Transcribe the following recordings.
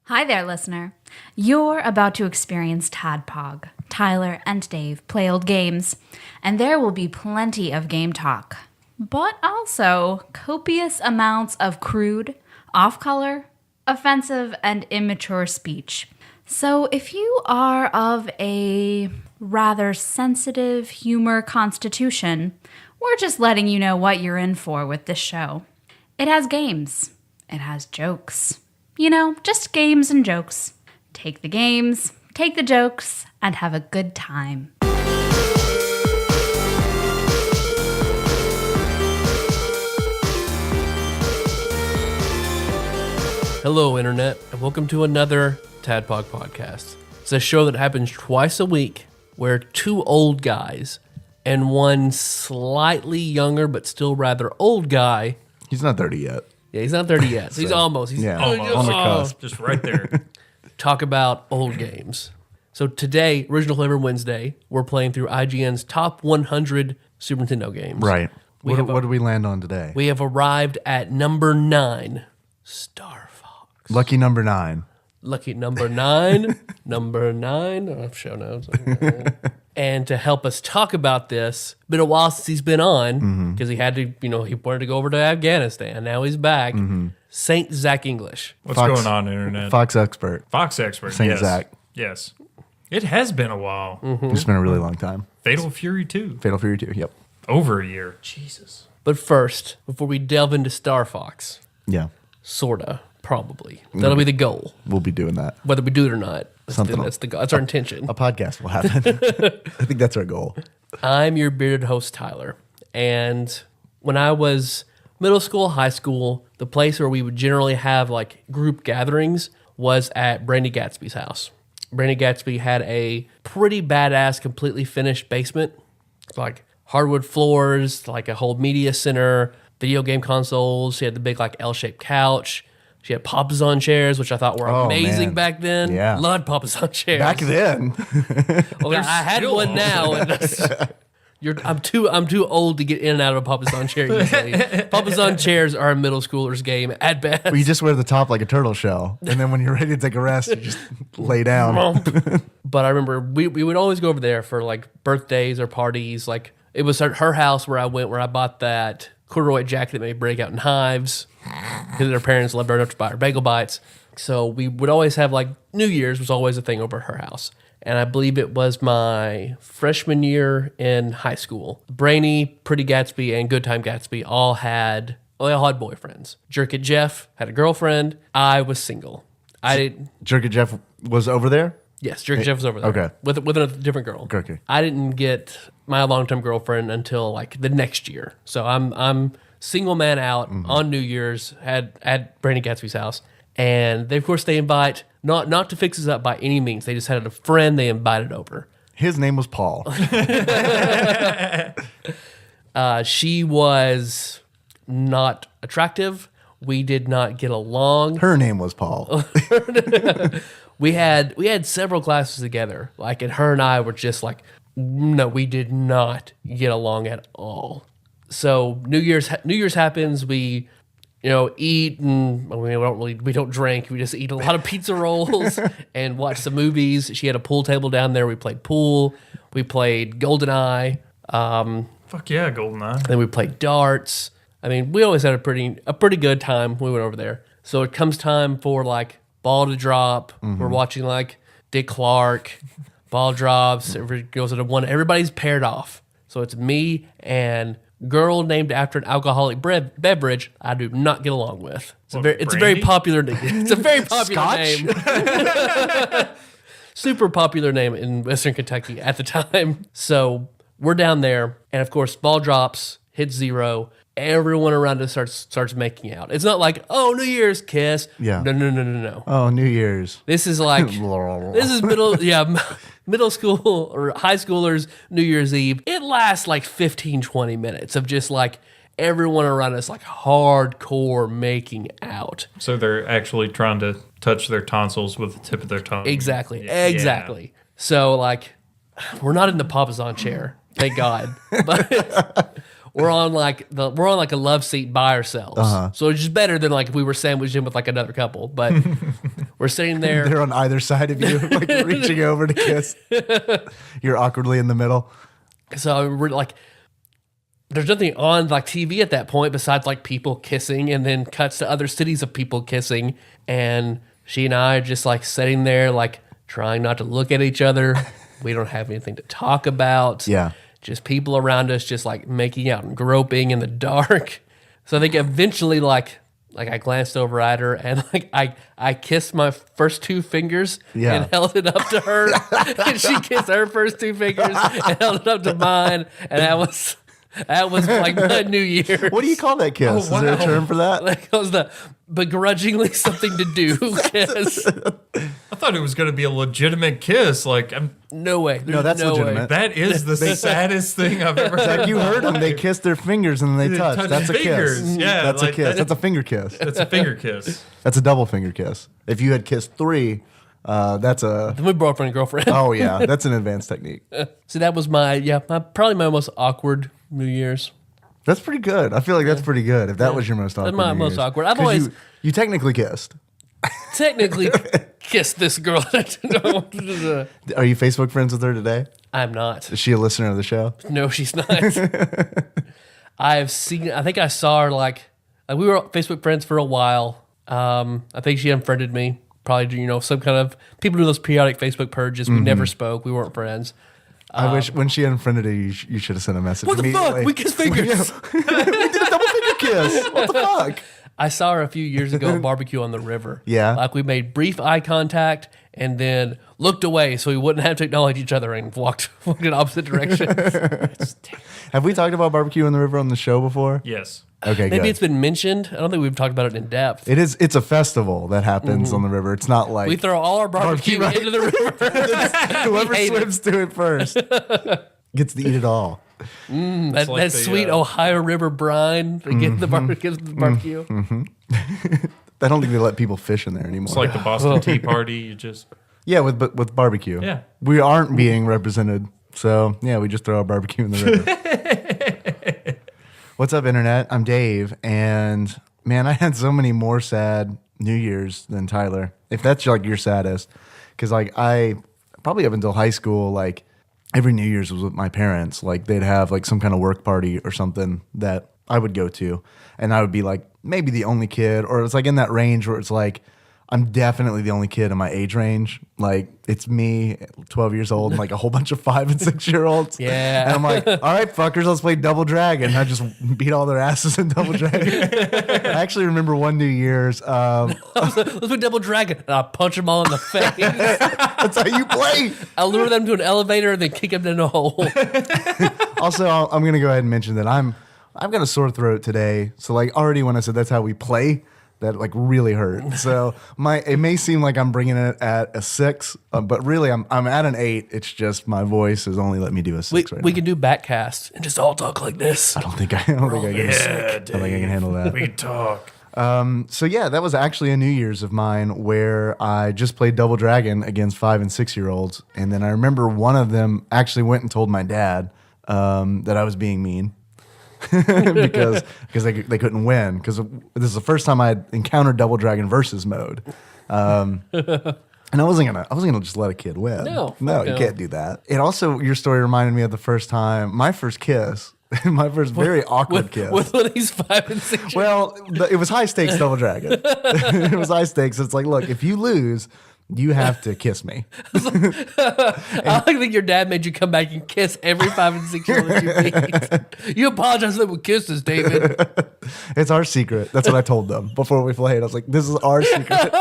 Hi there, listener. You're about to experience TADPOG. Tyler and Dave play old games, and there will be plenty of game talk, but also copious amounts of crude, off-color, offensive, and immature speech. So if you are of a rather sensitive humor constitution, we're just letting you know what you're in for with this show. It has games. It has jokes. You know, just games and jokes. Take the games, take the jokes, and have a good time. Hello, Internet, and welcome to another TADPOG podcast. It's a show that happens twice a week where two old guys and one slightly younger but still rather old guy. He's not 30 yet. Yeah, he's not 30 yet. So he's almost. He's almost on the cusp. Just right there. Talk about old games. So today, Original Flavor Wednesday, we're playing through IGN's top 100 Super Nintendo games. Right. What did we land on today? We have arrived at number 9, Star Fox. Lucky number 9. Lucky number 9. Number 9. I have show notes. And to help us talk about this, been a while since he's been on because he had to, he wanted to go over to Afghanistan. Now he's back. Saint Zach English. What's going on, Internet? Fox expert. Fox expert. Saint yes. Zach. Yes. It has been a while. It's been a really long time. Fatal Fury 2. Fatal Fury 2, yep. Over a year. Jesus. But first, before we delve into Star Fox, Yeah. sorta, probably. That'll be the goal. We'll be doing that. Whether we do it or not. Something. That's our intention. A podcast will happen. I think that's our goal. I'm your bearded host, Tyler. And when I was middle school, high school, the place where we would generally have like group gatherings was at Brandy Gatsby's house. Brandy Gatsby had a pretty badass, completely finished basement. Like hardwood floors, like a whole media center, video game consoles. She had the big like L-shaped couch. She had Papasan chairs, which I thought were amazing man. back then. Yeah. Loved Papasan chairs. Back then. Well, I had one now. And I'm too old to get in and out of a Papasan chair usually. Papasan chairs are a middle schooler's game at best. Well, you just wear the top like a turtle shell. And then when you're ready to take a rest, you just lay down. But I remember we would always go over there for like birthdays or parties. Like it was her house where I went, where I bought that corduroy jacket that made break out in hives because her parents loved her enough to buy her bagel bites. So we would always have like New Year's was always a thing over at her house. And I believe it was my freshman year in high school. Brainy, Pretty Gatsby, and Good Time Gatsby all had boyfriends. Jerk-It Jeff had a girlfriend. I was single. Jerky Jeff was over there? Yes, Jerk-It Jeff was over there. Okay. With a different girl. Okay. I didn't get my long-term girlfriend until like the next year. So I'm single man out on New Year's at Brandy Gatsby's house. And they, of course, they invite, not to fix us up by any means. They just had a friend they invited over. His name was Paul. She was not attractive. We did not get along. Her name was Paul. We had several classes together. Like, and her and I were just like, no, we did not get along at all. So New Year's happens. We eat, and we don't drink. We just eat a lot of pizza rolls and watch some movies. She had a pool table down there. We played pool. We played GoldenEye. Fuck yeah, GoldenEye. Then we played darts. I mean, we always had a pretty good time when we went over there. So it comes time for like ball to drop. We're watching like Dick Clark. Ball drops. Everybody goes into one. Everybody's paired off. So it's me and girl named after an alcoholic beverage I do not get along with. It's a very popular name. It's a very popular name. Super popular name in Western Kentucky at the time. So we're down there, and of course, ball drops, hits 0. Everyone around us starts making out. It's not like, oh, New Year's kiss. Yeah. No. Oh, New Year's. This is like, this is middle school or high schoolers' New Year's Eve. It lasts like 15, 20 minutes of just like everyone around us like hardcore making out. So they're actually trying to touch their tonsils with the tip of their tongue. Exactly. Yeah. Exactly. So like, we're not in the Papasan chair, thank God. But we're on like a love seat by ourselves. So it's just better than like if we were sandwiched in with like another couple. But we're sitting there. They're on either side of you, like reaching over to kiss. You're awkwardly in the middle. So we're like, there's nothing on like TV at that point besides like people kissing, and then cuts to other cities of people kissing, and she and I are just like sitting there like trying not to look at each other. We don't have anything to talk about. Yeah. Just people around us just like making out and groping in the dark. So I think eventually like I glanced over at her and like I kissed my first two fingers and held it up to her. And she kissed her first two fingers and held it up to mine. And that was like my New Year. What do you call that kiss? Oh, Is there a term for that? That was the begrudgingly something to do kiss. I thought it was going to be a legitimate kiss. Like, No way. No, that's no legitimate. way. that is the saddest thing I've ever heard. Like you heard them, they kissed their fingers and then they touched. touched That's a fingers. kiss. Yeah, That's a like kiss. that- That's a finger kiss. It's a finger kiss. That's a double finger kiss. If you had kissed three, that's a My boyfriend and girlfriend. oh yeah, that's an advanced technique. So that was my probably my most awkward New Year's. That's pretty good. I feel like that's pretty good. If that was your most awkward, my New most Year's. awkward. I've 'Cause always- you technically kissed. Technically kissed this girl. Are you Facebook friends with her today? I'm not. Is she a listener of the show? No, she's not. I think I saw her like we were Facebook friends for a while. I think she unfriended me. Probably, some kind of people do those periodic Facebook purges. We never spoke. We weren't friends. I wish when she unfriended you, you should have sent a message. What the fuck? immediately. We kissed fingers. We did a double finger kiss. What the fuck? I saw her a few years ago at barbecue on the river. Yeah. Like we made brief eye contact and then looked away so we wouldn't have to acknowledge each other and walked in opposite directions. Have we talked about barbecue on the river on the show before? Yes. Okay, Maybe good. it's been mentioned. I don't think we've talked about it in depth. It's a festival that happens on the river. It's not like We throw all our barbecue into the river. whoever hate it. swims to it first gets to eat it all. that like the, sweet Ohio River brine that gets the barbecue. I don't think they let people fish in there anymore. It's like the Boston Tea Party. You just yeah, with barbecue. Yeah. We aren't being represented. So, yeah, we just throw our barbecue in the river. What's up, Internet? I'm Dave. And, man, I had so many more sad New Year's than Tyler. If that's, like, your saddest. Because, like, I probably up until high school, like, every New Year's was with my parents. Like, they'd have, like, some kind of work party or something that I would go to. And I would be, like, maybe the only kid. Or it's, like, in that range where it's, like, I'm definitely the only kid in my age range. Like, it's me, 12 years old, and like a whole bunch of 5 and 6 year olds. Yeah. And I'm like, all right, fuckers, let's play Double Dragon. And I just beat all their asses in Double Dragon. I actually remember one New Year's. Let's play Double Dragon. And I punch them all in the face. That's how you play. I lure them to an elevator and then kick them in a hole. Also, I'm going to go ahead and mention that I've got a sore throat today. So, like, already when I said that's how we play, that like really hurt. So it may seem like I'm bringing it at a 6, but really I'm at an 8. It's just my voice has only let me do a 6 right We now. can do backcast and just all talk like this. I don't think I can handle that. we talk. So yeah, that was actually a New Year's of mine where I just played Double Dragon against 5 and 6 year olds, and then I remember one of them actually went and told my dad that I was being mean. because they couldn't win, because this is the first time I had encountered Double Dragon versus mode, and I wasn't gonna just let a kid win. No, you can't do that. It also, your story reminded me of the first time, my first kiss, my first very awkward kiss. With one of these 5 and 6 Well, it was high stakes Double Dragon. It was high stakes. It's like, look, if you lose, you have to kiss me. I think your dad made you come back and kiss every 5 and 6 year old that you beat. You apologize that we kisses, David. It's our secret. That's what I told them before we played. I was like, this is our secret.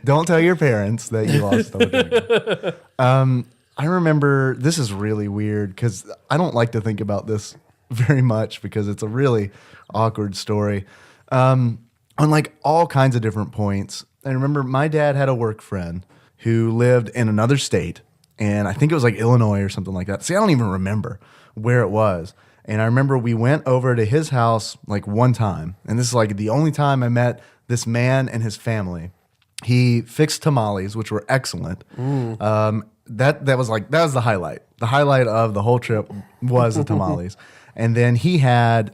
Don't tell your parents that you lost Double Dragon. I remember, this is really weird because I don't like to think about this very much because it's a really awkward story. On like all kinds of different points. I remember my dad had a work friend who lived in another state, and I think it was like Illinois or something like that. See, I don't even remember where it was. And I remember we went over to his house like one time, and this is like the only time I met this man and his family. He fixed tamales, which were excellent. That was the highlight. The highlight of the whole trip was the tamales. And then he had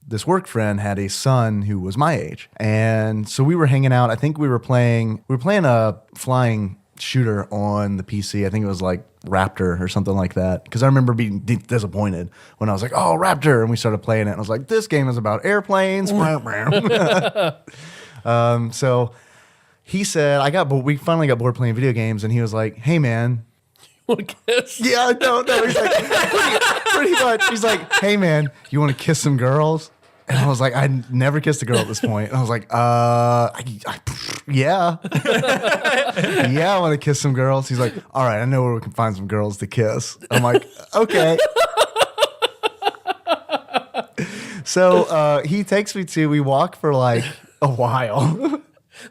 this work friend had a son who was my age, and so we were hanging out. I think we were playing a flying shooter on the PC. I think it was like Raptor or something like that. Because I remember being disappointed when I was like, "Oh, Raptor," and we started playing it. And I was like, "This game is about airplanes." So he said, we finally got bored playing video games, and he was like, "Hey, man." Want to kiss? Yeah, no. He's like, pretty much. He's like, "Hey, man, you want to kiss some girls?" And I was like, I never kissed a girl at this point. And I was like, yeah. Yeah, I want to kiss some girls. He's like, all right, I know where we can find some girls to kiss. I'm like, okay. So we we walk for like a while.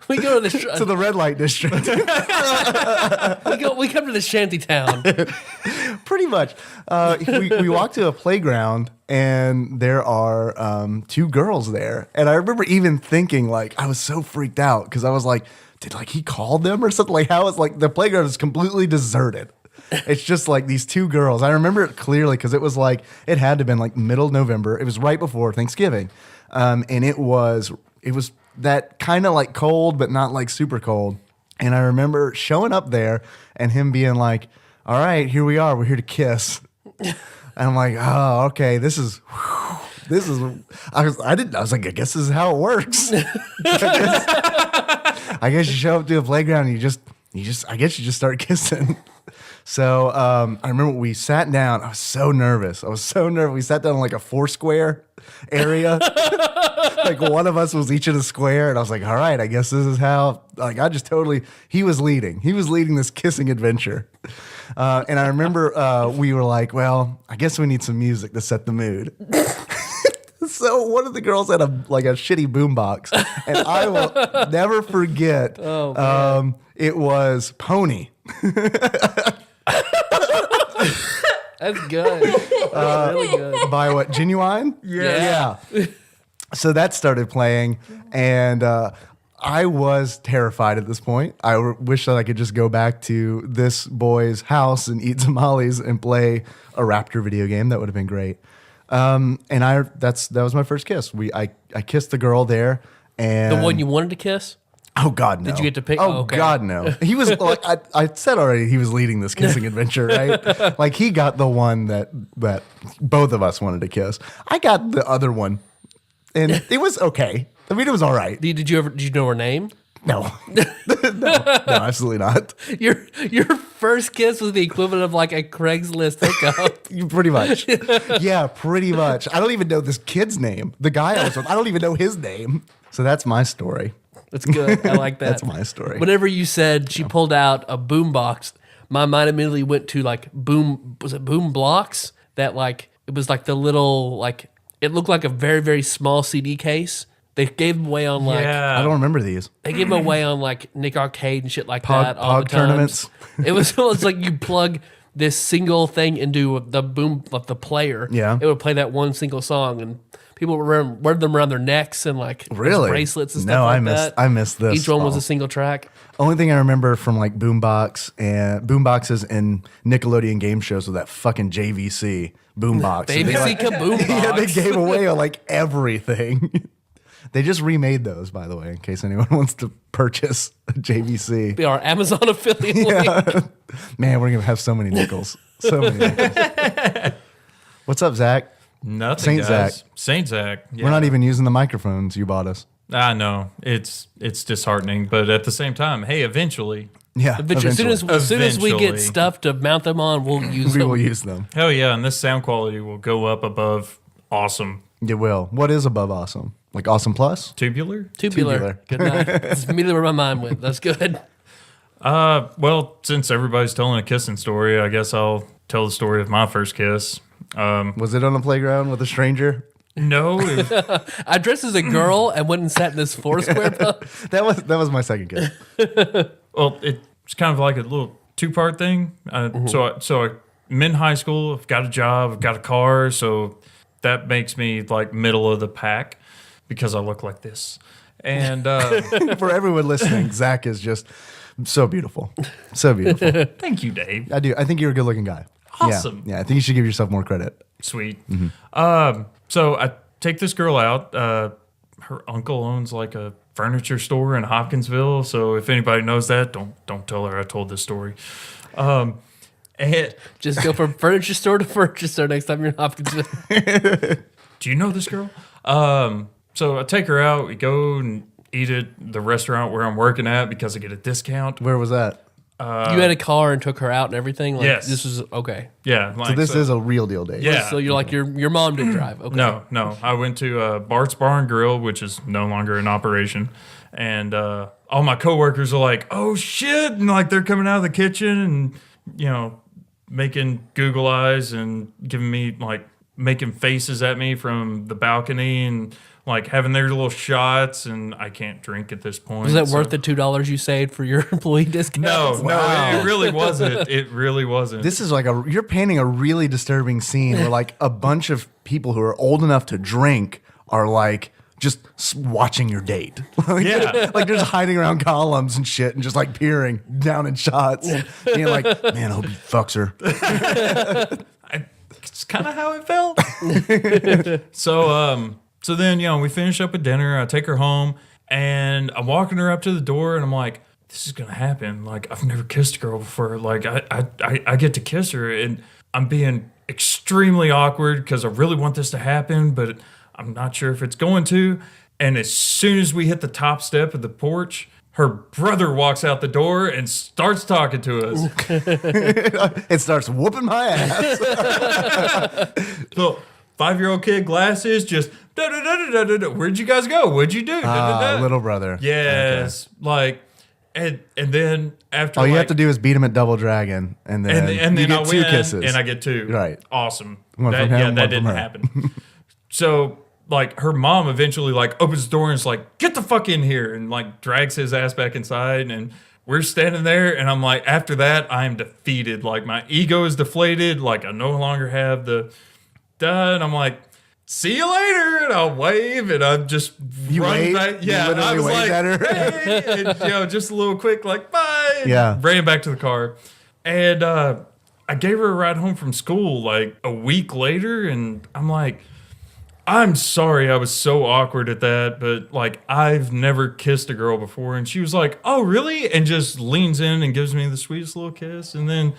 We go to to the red light district. we come to the shanty town. Pretty much. We walk to a playground, and there are 2 girls there. And I remember even thinking, like, I was so freaked out because I was like, did like he call them or something? Like, how is like the playground is completely deserted. It's just like these 2 girls. I remember it clearly because it was like, it had to have been like middle of November. It was right before Thanksgiving. And it was that kind of like cold, but not like super cold. And I remember showing up there and him being like, all right, here we are. We're here to kiss. And I'm like, oh, okay. I was like, I guess this is how it works. I guess you show up to a playground and I guess you just start kissing. So I remember we sat down. I was so nervous. We sat down in like a 4-square area. Like one of us was each in a square. And I was like, all right, I guess this is how, like, he was leading. He was leading this kissing adventure. And I remember we were like, well, I guess we need some music to set the mood. So one of the girls had a shitty boombox. And I will never forget. It was Pony. That's good. Really good. By what? Genuine? Yeah. So that started playing, and I was terrified at this point. I wish that I could just go back to this boy's house and eat tamales and play a Raptor video game. That would have been great. And that was my first kiss. I kissed the girl there, and The one you wanted to kiss? oh God, no. Did you get to pick? Oh, okay. God, no. He was like, I said already, he was leading this kissing adventure, right? Like he got the one that both of us wanted to kiss. I got the other one, and it was okay. I mean, it was all right. Did you know her name? No, no, absolutely not. Your first kiss was the equivalent of like a Craigslist hookup. Pretty much. Yeah, pretty much. I don't even know this kid's name. The guy I was with, I don't even know his name. So that's my story. That's good. I like that. That's my story. Whenever you said she pulled out a boom box, my mind immediately went to like boom blocks that like, it was like the little, like, it looked like a very, very small CD case. They gave them away on like, I don't remember these. They gave them away on like Nick Arcade and shit like that. All Pog the times. tournaments. It was like you plug this single thing into the boom of the player. Yeah. It would play that one single song, and people would wear them around their necks and like Really? bracelets and No, stuff like I missed- that. I missed this Each one was all. a single track. Only thing I remember from like boomboxes and Nickelodeon game shows was that fucking JVC boombox. Baby Kaboom Yeah, they box. gave away like everything. They just remade those, by the way, in case anyone wants to purchase a JVC. Be our Amazon affiliate link. Man, we're gonna have so many nickels. So many nickels. What's up, Zach? Nothing, Saint guys. Zach. Saint Zach. Yeah. We're not even using the microphones you bought us. I know. It's disheartening, but at the same time, hey, eventually. Yeah, Eventually, as soon as we get Eventually. stuff to mount them on, we'll use we them. will use them. Hell yeah, and this sound quality will go up above awesome. It will. What is above awesome? Like Awesome Plus? Tubular? Tubular. Good night. That's immediately where my mind went. That's good. Well, since everybody's telling a kissing story, I guess I'll tell the story of my first kiss. Was it on the playground with a stranger? No, I dressed as a girl and went and sat in this Foursquare pub. That was my second kiss. well, it's kind of like a little two-part thing. So I'm in high school. I've got a job. I've got a car. So that makes me like middle of the pack because I look like this. And For everyone listening, Zach is just so beautiful. So beautiful. thank you, Dave. I do. I think you're a good looking guy. Awesome. Yeah, I think you should give yourself more credit. Sweet. So I take this girl out. Her uncle owns like a furniture store in Hopkinsville. So if anybody knows that, don't tell her I told this story. And Just go from furniture store to furniture store next time you're in Hopkinsville. do you know this girl? So I take her out. We go and eat at the restaurant where I'm working at because I get a discount. Where was that? You had a car and took her out and everything? Like, Yes. This was, okay. Yeah. So this is a real deal date. Yeah. So you're like, your mom didn't drive. Okay. No. I went to Bart's Bar and Grill, which is no longer in operation. And all my coworkers are like, oh, shit. And like they're coming out of the kitchen and, you know, making Google eyes and giving me like making faces at me from the balcony and like having their little shots. And I can't drink at this point. Was that so- worth the $2 you saved for your employee discount? No, it really wasn't. It really wasn't. This is like you're painting a really disturbing scene where like a bunch of people who are old enough to drink are like just watching your date. Like, Yeah. like they're just hiding around columns and shit and just like peering down in shots. Being like, man, I hope he fucks her. It's kind of how it felt. So then, you know, we finish up with dinner. I take her home, and I'm walking her up to the door, and I'm like, "This is gonna happen. Like, I've never kissed a girl before. Like, I get to kiss her, and I'm being extremely awkward because I really want this to happen, but I'm not sure if it's going to." And as soon as we hit the top step of the porch, her brother walks out the door and starts talking to us. It starts whooping my ass. The 5-year-old kid, glasses, just da-da-da-da-da-da. Where'd you guys go? What'd you do? Da-da-da. Little brother. Yes, like, and then after All you have to do is beat him at Double Dragon, and then and you then get I two win, kisses. and I get 2. Right. Awesome. One That, from him, yeah, one that from didn't her. happen. So like her mom eventually like opens the door and is like, "Get the fuck in here," and like drags his ass back inside, and we're standing there, and I'm like, after that, I am defeated. Like my ego is deflated. Like I no longer have the and I'm like, "See you later," and I'll wave, and I'm just You run wave? back. You Yeah, literally I was waved like, at her? "Hey," and, you know, just a little quick, like, "Bye." and Yeah. ran back to the car, and I gave her a ride home from school like a week later, and I'm like, "I'm sorry, I was so awkward at that, but like I've never kissed a girl before." And she was like, "Oh, really?" And just leans in and gives me the sweetest little kiss, and then,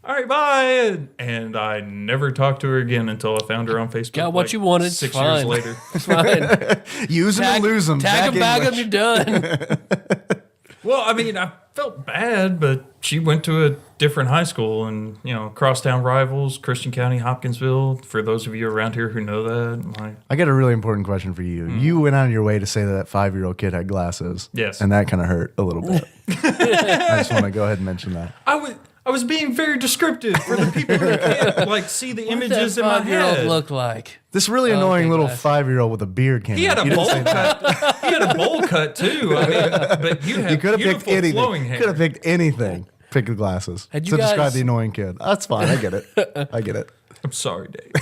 "All right, bye." And I never talked to her again until I found her on Facebook. Got what you wanted. 6 Fine. years later. It's fine. Use them and lose them. Tag them, bag them, you're done. Well, I mean, I felt bad, but she went to a different high school, and you know, crosstown rivals, Christian County, Hopkinsville. For those of you around here who know that, like, I got a really important question for you. You went out of your way to say that 5-year-old kid had glasses. Yes. And that kind of hurt a little bit. I just want to go ahead and mention that. I was being very descriptive for the people who can't like see the images in my head. Look like. This really annoying okay, little glasses. 5-year-old with a beard came He had out. a You didn't bowl say that. cut. He had a bowl cut too. I mean, but you have You could have picked beautiful flowing anything. hair. Could have picked anything. Pick the glasses. Had you to describe guys- the annoying kid. That's fine. I get it. I get it. I'm sorry, Dave.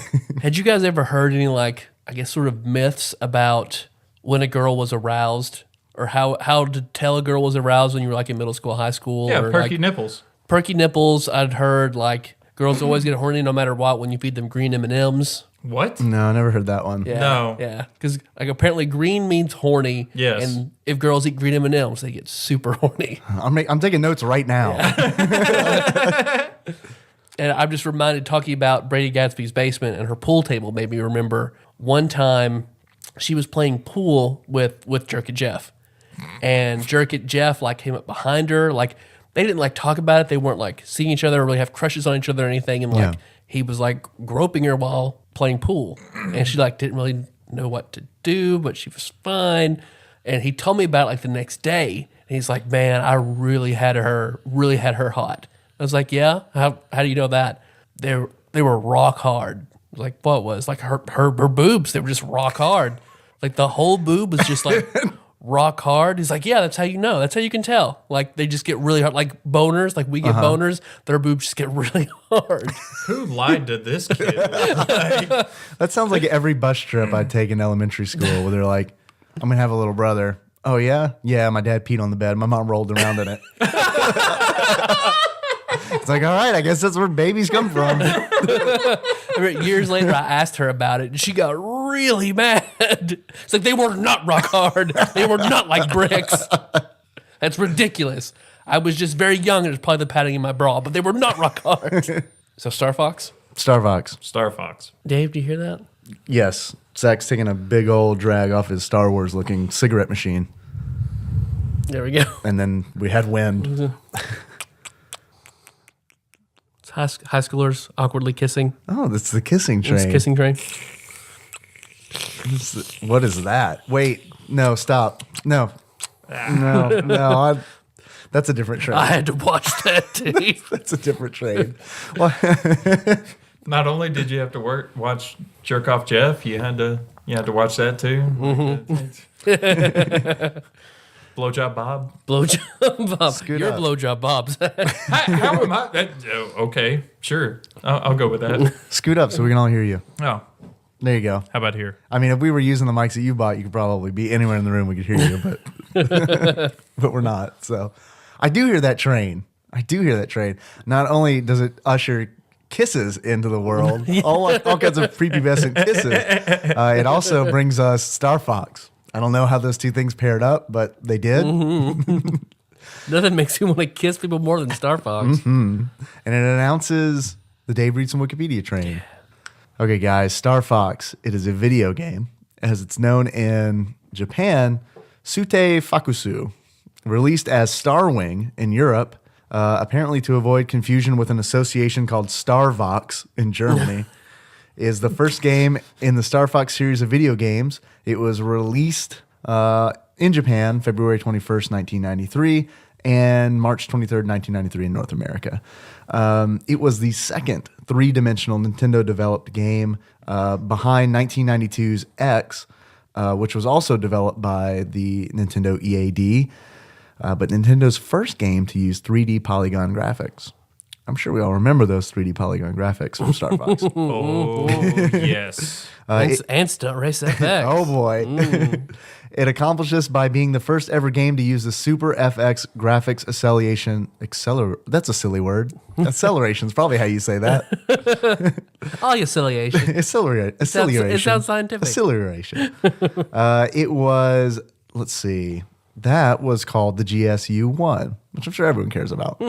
Had you guys ever heard any, like, I guess, sort of myths about when a girl was aroused, or how to tell a girl was aroused when you were like in middle school, high school? Yeah, or perky like, nipples. perky nipples. I'd heard like girls always get horny no matter what when you feed them green M&Ms. What? No, I never heard that one. Yeah, No. yeah, because like apparently green means horny. Yes. and if girls eat green M&Ms, they get super horny. I'm taking notes right now. And I'm just reminded talking about Brady Gatsby's basement and her pool table made me remember one time she was playing pool with Jerk It Jeff, and Jerk It Jeff like came up behind her. Like they didn't like talk about it. They weren't like seeing each other or really have crushes on each other or anything. And like Yeah. he was like groping her while playing pool, and she like didn't really know what to do, but she was fine. And he told me about it like the next day. And he's like, "Man, I really had her hot." I was like, "Yeah? How do you know that?" They were rock hard. I was like, "What was?" Like her boobs, they were just rock hard. Like the whole boob was just like rock hard. He's like, "Yeah, that's how you know. That's how you can tell." Like they just get really hard, like boners, like we get boners, their boobs just get really hard. Who lied to this kid? That sounds like every bus trip I'd take in elementary school where they're like, "I'm going to have a little brother." "Oh, yeah? Yeah, my dad peed on the bed. My mom rolled around in it." It's like, all right, I guess that's where babies come from. I mean, years later, I asked her about it, and she got really mad. It's like, they were not rock hard. They were not like bricks. That's ridiculous. I was just very young, and it was probably the padding in my bra, but they were not rock hard. So Star Fox? Star Fox. Star Fox. Dave, do you hear that? Yes. Zach's taking a big old drag off his Star Wars looking cigarette machine. There we go. And then we had wind. It's high schoolers awkwardly kissing. Oh, that's the kissing train. It's kissing train. What is that? Wait. No, stop. No. No. That's a different train. I had to watch that, Dave. That's a different train. Not only did you have to watch Jerk Off Jeff, you had to watch that too. Blowjob Bob. Blowjob Bob. Scoot Your up. blowjob Bob's. How am I? Okay, sure. I'll go with that. Scoot up so we can all hear you. Oh, There you go. how about here? I mean, if we were using the mics that you bought, you could probably be anywhere in the room we could hear you, but but we're not. So I do hear that train. Not only does it usher kisses into the world, all kinds of prepubescent kisses, it also brings us Star Fox. I don't know how those two things paired up, but they did. Nothing makes me want to kiss people more than Star Fox. And it announces the Dave Reads some Wikipedia train. Okay, guys, Star Fox. It is a video game, as it's known in Japan, Sute Fakusu, released as Starwing in Europe, apparently to avoid confusion with an association called Starvox in Germany. Is the first game in the Star Fox series of video games. It was released in Japan, February 21st, 1993, and March 23rd, 1993 in North America. It was the second three-dimensional Nintendo-developed game behind 1992's X, which was also developed by the Nintendo EAD, but Nintendo's first game to use 3D polygon graphics. I'm sure we all remember those 3D polygon graphics from Star Fox. Oh, yes. And Stunt Race FX. Oh boy. It accomplished this by being the first ever game to use the Super FX graphics acceleration. That's a silly word. Acceleration is probably how you say that. All acceleration. Acceleration. It sounds scientific. Acceleration. It was, let's see, that was called the GSU-1, which I'm sure everyone cares about.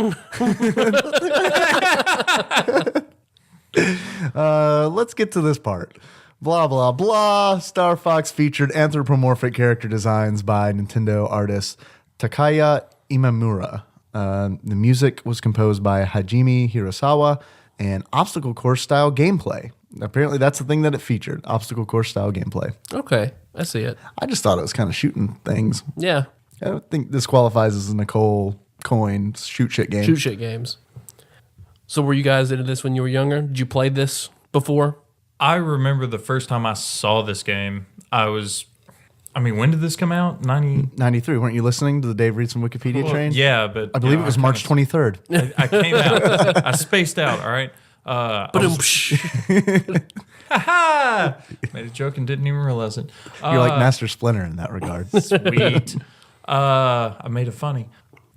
Let's get to this part. Blah, blah, blah. Star Fox featured anthropomorphic character designs by Nintendo artist Takaya Imamura. The music was composed by Hajime Hirasawa and obstacle course style gameplay. Apparently, that's the thing that it featured, obstacle course style gameplay. Okay, I see it. I just thought it was kind of shooting things. Yeah. I don't think this qualifies as a Nicole coin shoot shit game. Shoot shit games. So were you guys into this when you were younger? Did you play this before? I remember the first time I saw this game. When did this come out? 93. Weren't you listening to the Dave Reads some Wikipedia train? Yeah, but I believe it was March 23rd. I came out. I spaced out. All right. Made a joke and didn't even realize it. You're like Master Splinter in that regard. Sweet. I made it funny.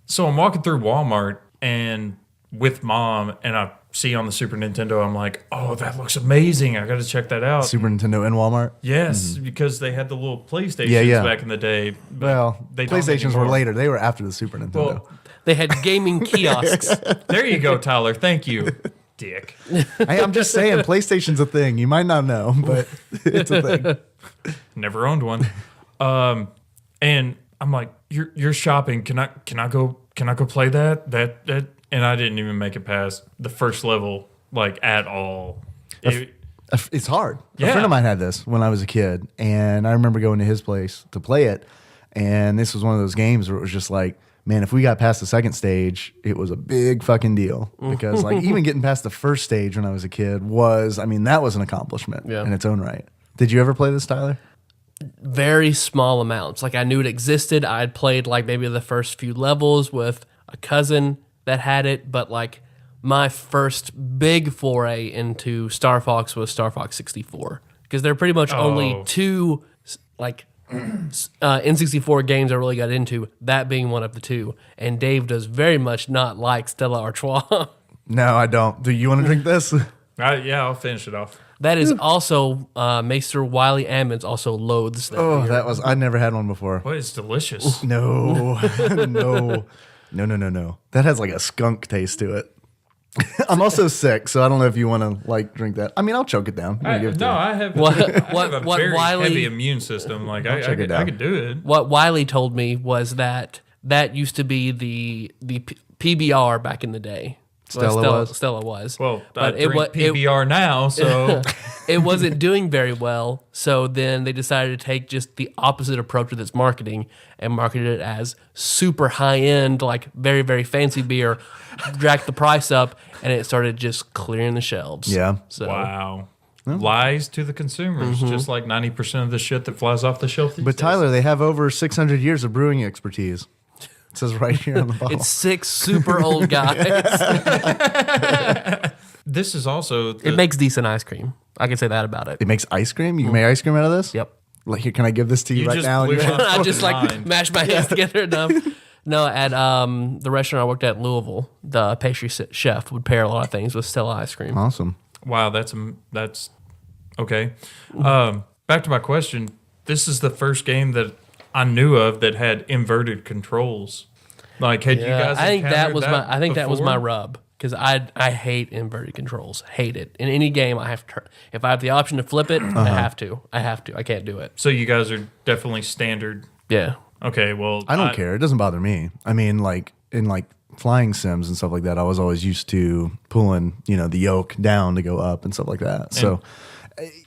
So I'm walking through Walmart and with Mom, and I see on the Super Nintendo, I'm like, oh, that looks amazing. I got to check that out. Super Nintendo in Walmart? Yes, because they had the little PlayStations back in the day. Well, they don't PlayStations were anymore. later. They were after the Super Nintendo. Well, They had gaming kiosks. there you go, Tyler. Thank you, dick. I'm just saying, PlayStation's a thing. You might not know, but it's a thing. Never owned one. And I'm like, you're shopping. Can I go play that? And I didn't even make it past the first level, like, at all. It's hard. Yeah. A friend of mine had this when I was a kid, and I remember going to his place to play it, and this was one of those games where it was just like, man, if we got past the second stage, it was a big fucking deal. Because, like, even getting past the first stage when I was a kid that was an accomplishment in its own right. Did you ever play this, Tyler? Very small amounts. Like, I knew it existed. I had played, like, maybe the first few levels with a cousin that had it, but, like, my first big foray into Star Fox was Star Fox 64. Because there are pretty much only two, like, N64 games I really got into, that being one of the two. And Dave does very much not like Stella Artois. No, I don't. Do you want to drink this? Yeah, I'll finish it off. That is also Maester Wiley Ammons also loathes that Oh, beer. I never had one before. Boy, it's delicious. No, no. That has like a skunk taste to it. I'm also sick, so I don't know if you want to like drink that. I mean, I'll choke it down. I have I have a very heavy immune system. Like I could do it. What Wiley told me was that used to be the PBR back in the day. Stella was. Well, I drink PBR now, so it wasn't doing very well. So then they decided to take just the opposite approach with its marketing and marketed it as super high end, like very, very fancy beer, jacked the price up, and it started just clearing the shelves. Yeah. So, wow. Lies to the consumers, just like 90% of the shit that flies off the shelf these But days. Tyler, they have over 600 years of brewing expertise. It says right here on the bottle. It's 6 super old guys. This is also... It makes decent ice cream. I can say that about it. It makes ice cream? You can make ice cream out of this? Yep. Like, here, can I give this to you, right just now? blew my I just like mind. mash my hands together enough. No, at the restaurant I worked at in Louisville, the pastry chef would pair a lot of things with Stella ice cream. Awesome. Wow, that's okay. Back to my question. This is the first game that I knew of that had inverted controls. Like, had you guys? I think that was that was my before? rub because I hate inverted controls. Hate it in any game. I have to if I have the option to flip it, I have to. I can't do it. So you guys are definitely standard. Yeah. Okay, well, I don't care. It doesn't bother me. I mean, like, in like flying sims and stuff like that, I was always used to pulling, the yoke down to go up and stuff like that. So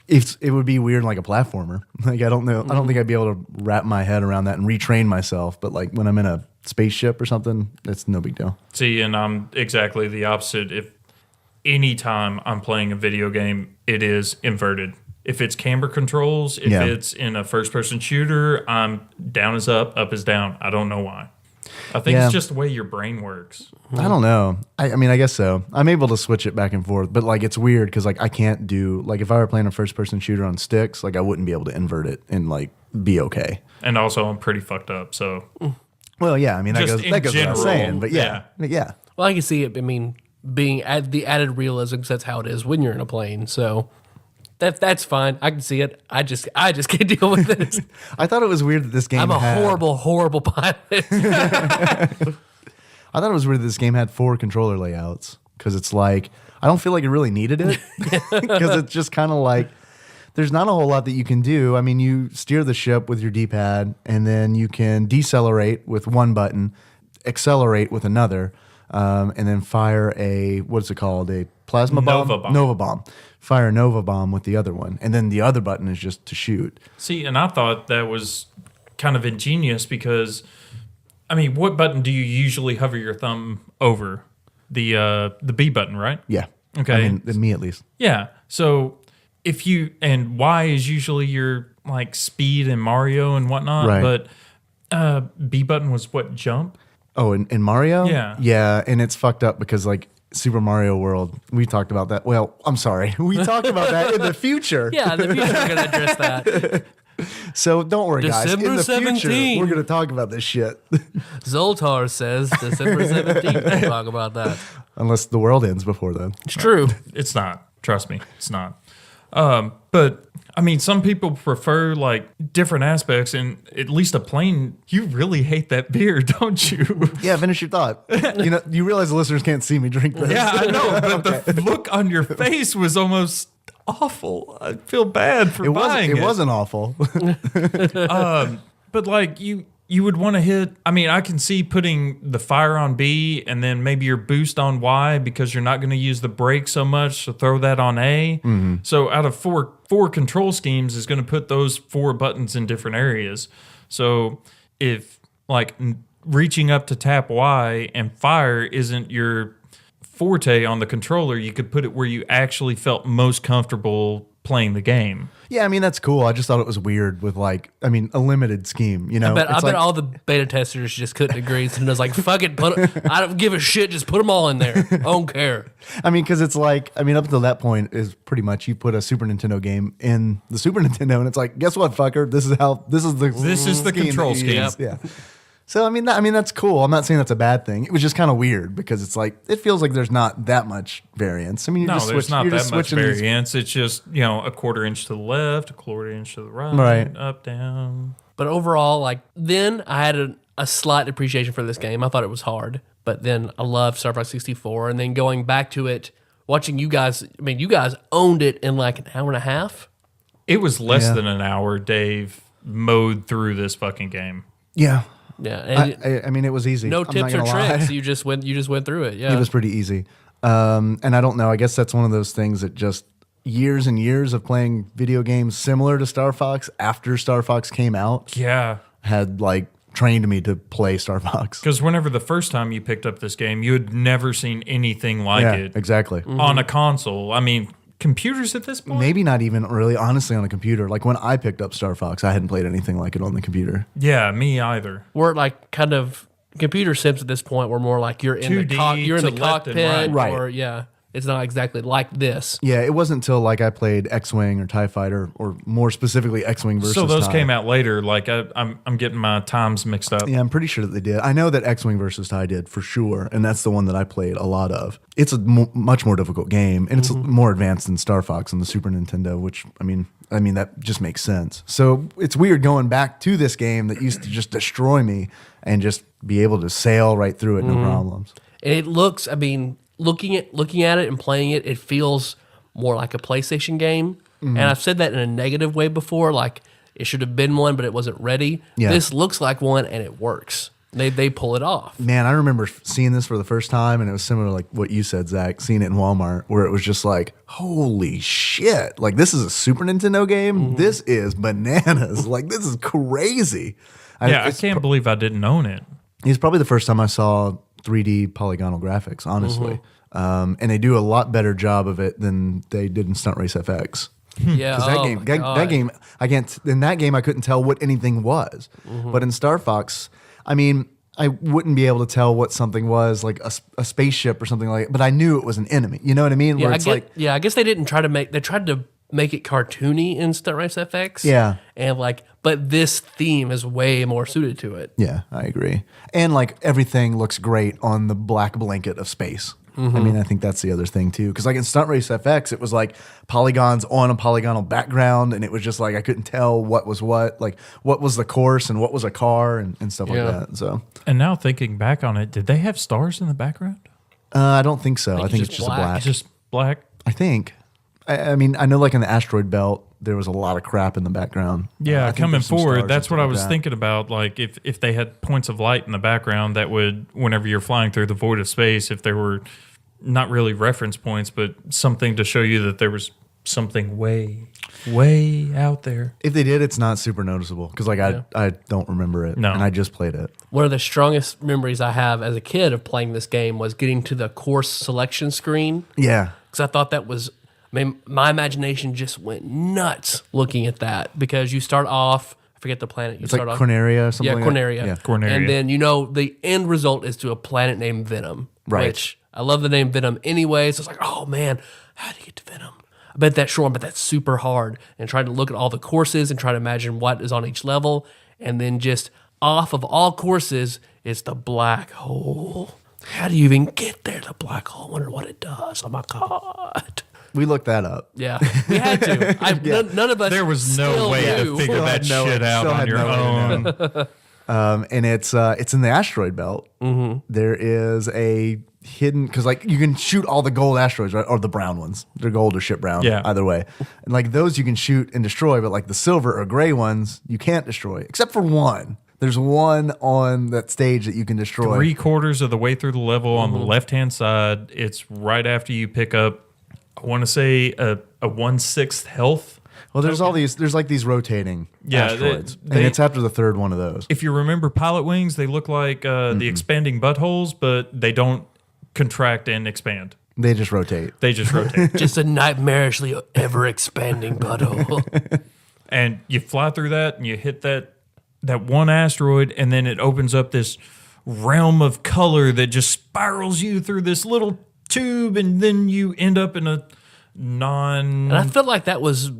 it would be weird like a platformer. Like, I don't know. I don't think I'd be able to wrap my head around that and retrain myself. But like when I'm in a spaceship or something, it's no big deal. See, and I'm exactly the opposite. If anytime I'm playing a video game, it is inverted. If it's camera controls, if it's in a first-person shooter, I'm down is up is down. I don't know why. I think it's just the way your brain works. I don't know. I mean, I guess so. I'm able to switch it back and forth, but like it's weird because like I can't do like if I were playing a first-person shooter on sticks, like I wouldn't be able to invert it and like be okay. And also, I'm pretty fucked up, so... Well, yeah. I mean, that Just goes without general, saying, but yeah. Well, I can see it. I mean, being the added realism because that's how it is when you're in a plane. So that's fine. I can see it. I just can't deal with it. I thought it was weird that this game. I'm a horrible pilot. I thought it was weird that this game had 4 controller layouts because it's like I don't feel like it really needed it because it's just kind of like there's not a whole lot that you can do. I mean, you steer the ship with your D-pad and then you can decelerate with one button, accelerate with another, and then fire a what's it called? A plasma bomb? Nova bomb. Fire a Nova bomb with the other one, and then the other button is just to shoot. See, and I thought that was kind of ingenious because, I mean, what button do you usually hover your thumb over? The B button, right? Yeah. Okay. I mean, me at least. Yeah. So if you and Y is usually your like speed in Mario and whatnot, Right. but B button was what, jump? Oh, in Mario? Yeah. Yeah, and it's fucked up because like Super Mario World, we talked about that. Well, I'm sorry. We talked about that in the future. Yeah, in the future we're gonna address that. So don't worry, guys. December In the 17. future, we're going to talk about this shit. Zoltar says December 17th. We'll talk about that. Unless the world ends before then. It's true. It's not. Trust me, it's not. But I mean, some people prefer like different aspects, and at least a plane. You really hate that beer, don't you? Yeah, finish your thought. You realize the listeners can't see me drink this. Yeah, I know. But the look on your face was almost awful. I feel bad for buying it. It wasn't awful. But like you would want to hit. I mean, I can see putting the fire on B and then maybe your boost on Y because you're not going to use the brake so much. So throw that on A. Mm-hmm. So out of four control schemes is going to put those 4 buttons in different areas. So if like reaching up to tap Y and fire isn't your forte on the controller, you could put it where you actually felt most comfortable playing the game. Yeah, I mean, that's cool. I just thought it was weird with like, a limited scheme, I bet all the beta testers just couldn't agree. And was like, fuck it, I don't give a shit, just put them all in there. I don't care. I mean, because it's like, up until that point is pretty much you put a Super Nintendo game in the Super Nintendo and it's like, guess what, fucker? This is the control scheme. Yeah. So I mean, that's cool. I'm not saying that's a bad thing. It was just kind of weird because it's like it feels like there's not that much variance. I mean, There's not you're that just much switching these- variance. It's just, a quarter inch to the left, a quarter inch to the right, Right. up, down. But overall, like then I had a slight appreciation for this game. I thought it was hard, but then I loved Star Fox 64. And then going back to it, watching you guys, I mean, you guys owned it in like an hour and a half. It was less Yeah. than an hour, Dave mowed through this fucking game. Yeah. Yeah, and I mean, it was easy. no I'm not tips or gonna lie. tricks. You just went through it. Yeah, It was pretty easy. And I don't know. I guess that's one of those things that just years and years of playing video games similar to Star Fox after Star Fox came out Yeah. had like trained me to play Star Fox. Because whenever the first time you picked up this game, you had never seen anything like Yeah, it exactly. on a console. I mean, computers at this point? Maybe not even really, honestly, on a computer. Like when I picked up Star Fox, I hadn't played anything like it on the computer. Yeah, me either. we're like kind of computer sims at this point. We're more like you're in the 2D you're in the to left and cockpit, right. or yeah, it's not exactly like this. Yeah, it wasn't until like I played X-Wing or TIE Fighter, or more specifically X-Wing versus So those TIE. came out later. Like I'm getting my times mixed up. Yeah, I'm pretty sure that they did. I know that X-Wing versus TIE did for sure, and that's the one that I played a lot of. It's a much more difficult game, and it's more advanced than Star Fox on the Super Nintendo, which I mean that just makes sense. So it's weird going back to this game that used to just destroy me and just be able to sail right through it, no problems. And it looks, I mean, looking at it and playing it, it feels more like a PlayStation game. And I've said that in a negative way before, like it should have been one, but it wasn't ready. Yeah. This looks like one, and it works. They pull it off. Man, I remember seeing this for the first time, and it was similar to like what you said, Zach, seeing it in Walmart, where it was just like, holy shit. Like, this is a Super Nintendo game? This is bananas. Like, this is crazy. Yeah, I can't believe I didn't own it. It's probably the first time I saw 3D polygonal graphics, honestly. And they do a lot better job of it than they did in Stunt Race FX. Yeah, Because that game, I can't. In that game, I couldn't tell what anything was. But in Star Fox, I mean, I wouldn't be able to tell what something was, like a spaceship or something like. But I knew it was an enemy. You know what I mean? Yeah, Where it's I guess they didn't try to make. They tried to make it cartoony in Stunt Race FX. Yeah. and like, but this theme is way more suited to it. yeah, I agree. And like everything looks great on the black blanket of space. I mean, I think that's the other thing too. Because like in Stunt Race FX, it was like polygons on a polygonal background, and it was just like I couldn't tell what was what, like what was the course and what was a car and stuff Yeah. like that. So And now thinking back on it, did they have stars in the background? I don't think so. I think it's it's just just a black. black. It's just black. I think. I mean, I know like in the asteroid belt, there was a lot of crap in the background. I Yeah, think coming there's some forward, stars that's and what I stuff was like that. thinking about. Like if they had points of light in the background, that would, whenever you're flying through the void of space, if there were not really reference points, but something to show you that there was something way out there. If they did, it's not super noticeable because like I don't remember it. No. And I just played it. One of the strongest memories I have as a kid of playing this game was getting to the course selection screen, Yeah. because I thought that was, I mean, my imagination just went nuts looking at that, because you start off, I forget the planet you It's like start off. Corneria or something Yeah, like Corneria. that. Yeah. Corneria. And then, the end result is to a planet named Venom. Right. Which I love the name Venom anyway. So it's like, oh man, how do you get to Venom? I bet that's short, but that's super hard. And trying to look at all the courses and try to imagine what is on each level. And then just off of all courses is the black hole. How do you even get there, the black hole? I wonder what it does. Oh my God. We looked that up. Yeah, we had to. None of us. There was no still way to knew. figure Still that had no- shit out still on had your no way to own. And it's in the asteroid belt. There is a hidden, because like you can shoot all the gold asteroids, right? Or the brown ones. They're gold or shit brown. Yeah. Either way. And like those you can shoot and destroy, but like the silver or gray ones you can't destroy, except for one. There's one on that stage that you can destroy. 3/4 of the way through the level on the left-hand side. It's right after you pick up, I want to say, a 1/6 health. Well, there's all these. There's like these rotating asteroids, and they- it's after the third one of those. If you remember pilot wings, they look like the expanding buttholes, but they don't contract and expand. They just rotate. They just rotate. Just a nightmarishly ever expanding butthole. And you fly through that and you hit that one asteroid, and then it opens up this realm of color that just spirals you through this little tube, and then you end up in a And I felt like that was,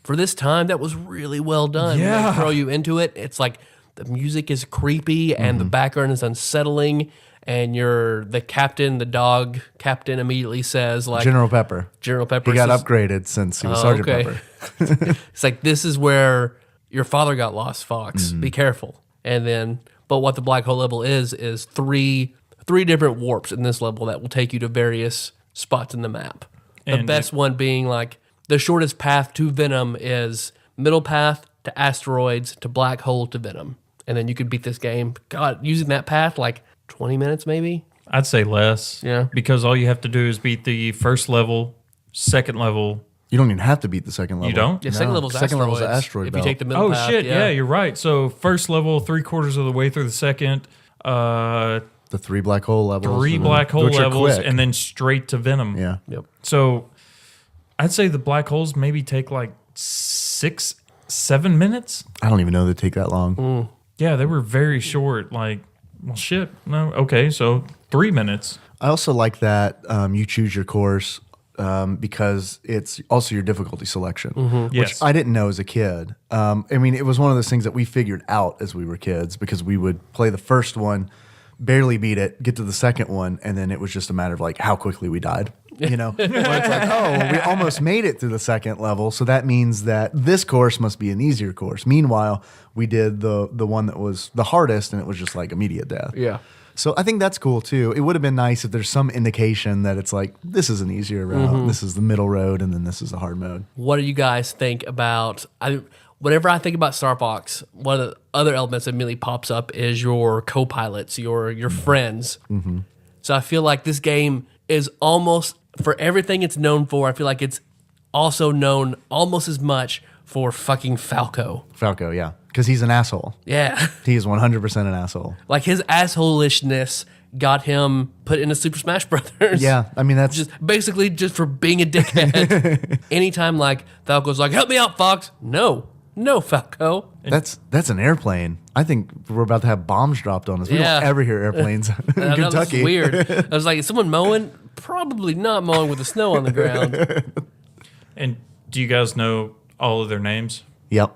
for this time, that was really well done. When Yeah. they throw you into it, it's like the music is creepy and the background is unsettling. And the captain, the dog captain, immediately says, like, General Pepper. General Pepper He got says, upgraded since he was Sergeant Pepper. It's like, this is where your father got lost, Fox. Be careful. And then, but what the black hole level is three different warps in this level that will take you to various spots in the map. The And best one being like the shortest path to Venom is middle path to asteroids to black hole to Venom. And then you could beat this game. God, using that path, like 20 minutes maybe? I'd say less. Yeah. Because all you have to do is beat the first level, second level. You don't even have to beat the second level. You don't? Yeah, second level's Second level's asteroids. the asteroid If belt. you take the middle Oh, path. shit. Yeah, you're right. So first level, 3/4 of the way through the second, The 3 black hole levels. three and then- black hole which are levels, quick. and then straight to Venom. Yeah. Yep. So I'd say the black holes maybe take like 6-7 minutes. I don't even know they take that long. Yeah, they were very short. Like, well, shit. No, okay, so 3 minutes. I also like that you choose your course because it's also your difficulty selection, which Yes. I didn't know as a kid. I mean, it was one of those things that we figured out as we were kids because we would play the first one, barely beat it, get to the second one, and then it was just a matter of like how quickly we died. You know, where it's like, oh, well, we almost made it through the second level, so that means that this course must be an easier course. Meanwhile, we did the one that was the hardest, and it was just like immediate death. Yeah. So I think that's cool too. It would have been nice if there's some indication that it's like this is an easier route, this is the middle road, and then this is the hard mode. What do you guys think about? Whenever I think about Star Fox, one of the other elements that immediately pops up is your co-pilots, your friends. So I feel like this game is almost, for everything it's known for, I feel like it's also known almost as much for fucking Falco. Falco, yeah, because he's an asshole. Yeah. He is 100% an asshole. Like his assholishness got him put into Super Smash Brothers. Yeah, I mean that's Just basically just for being a dickhead. Anytime like Falco's like, help me out, Fox. No, Falco. that's an airplane. I think we're about to have bombs dropped on us. We Yeah. don't ever hear airplanes in I know, this is Kentucky. weird. I was like, is someone mowing? Probably not mowing with the snow on the ground. And do you guys know all of their names? Yep.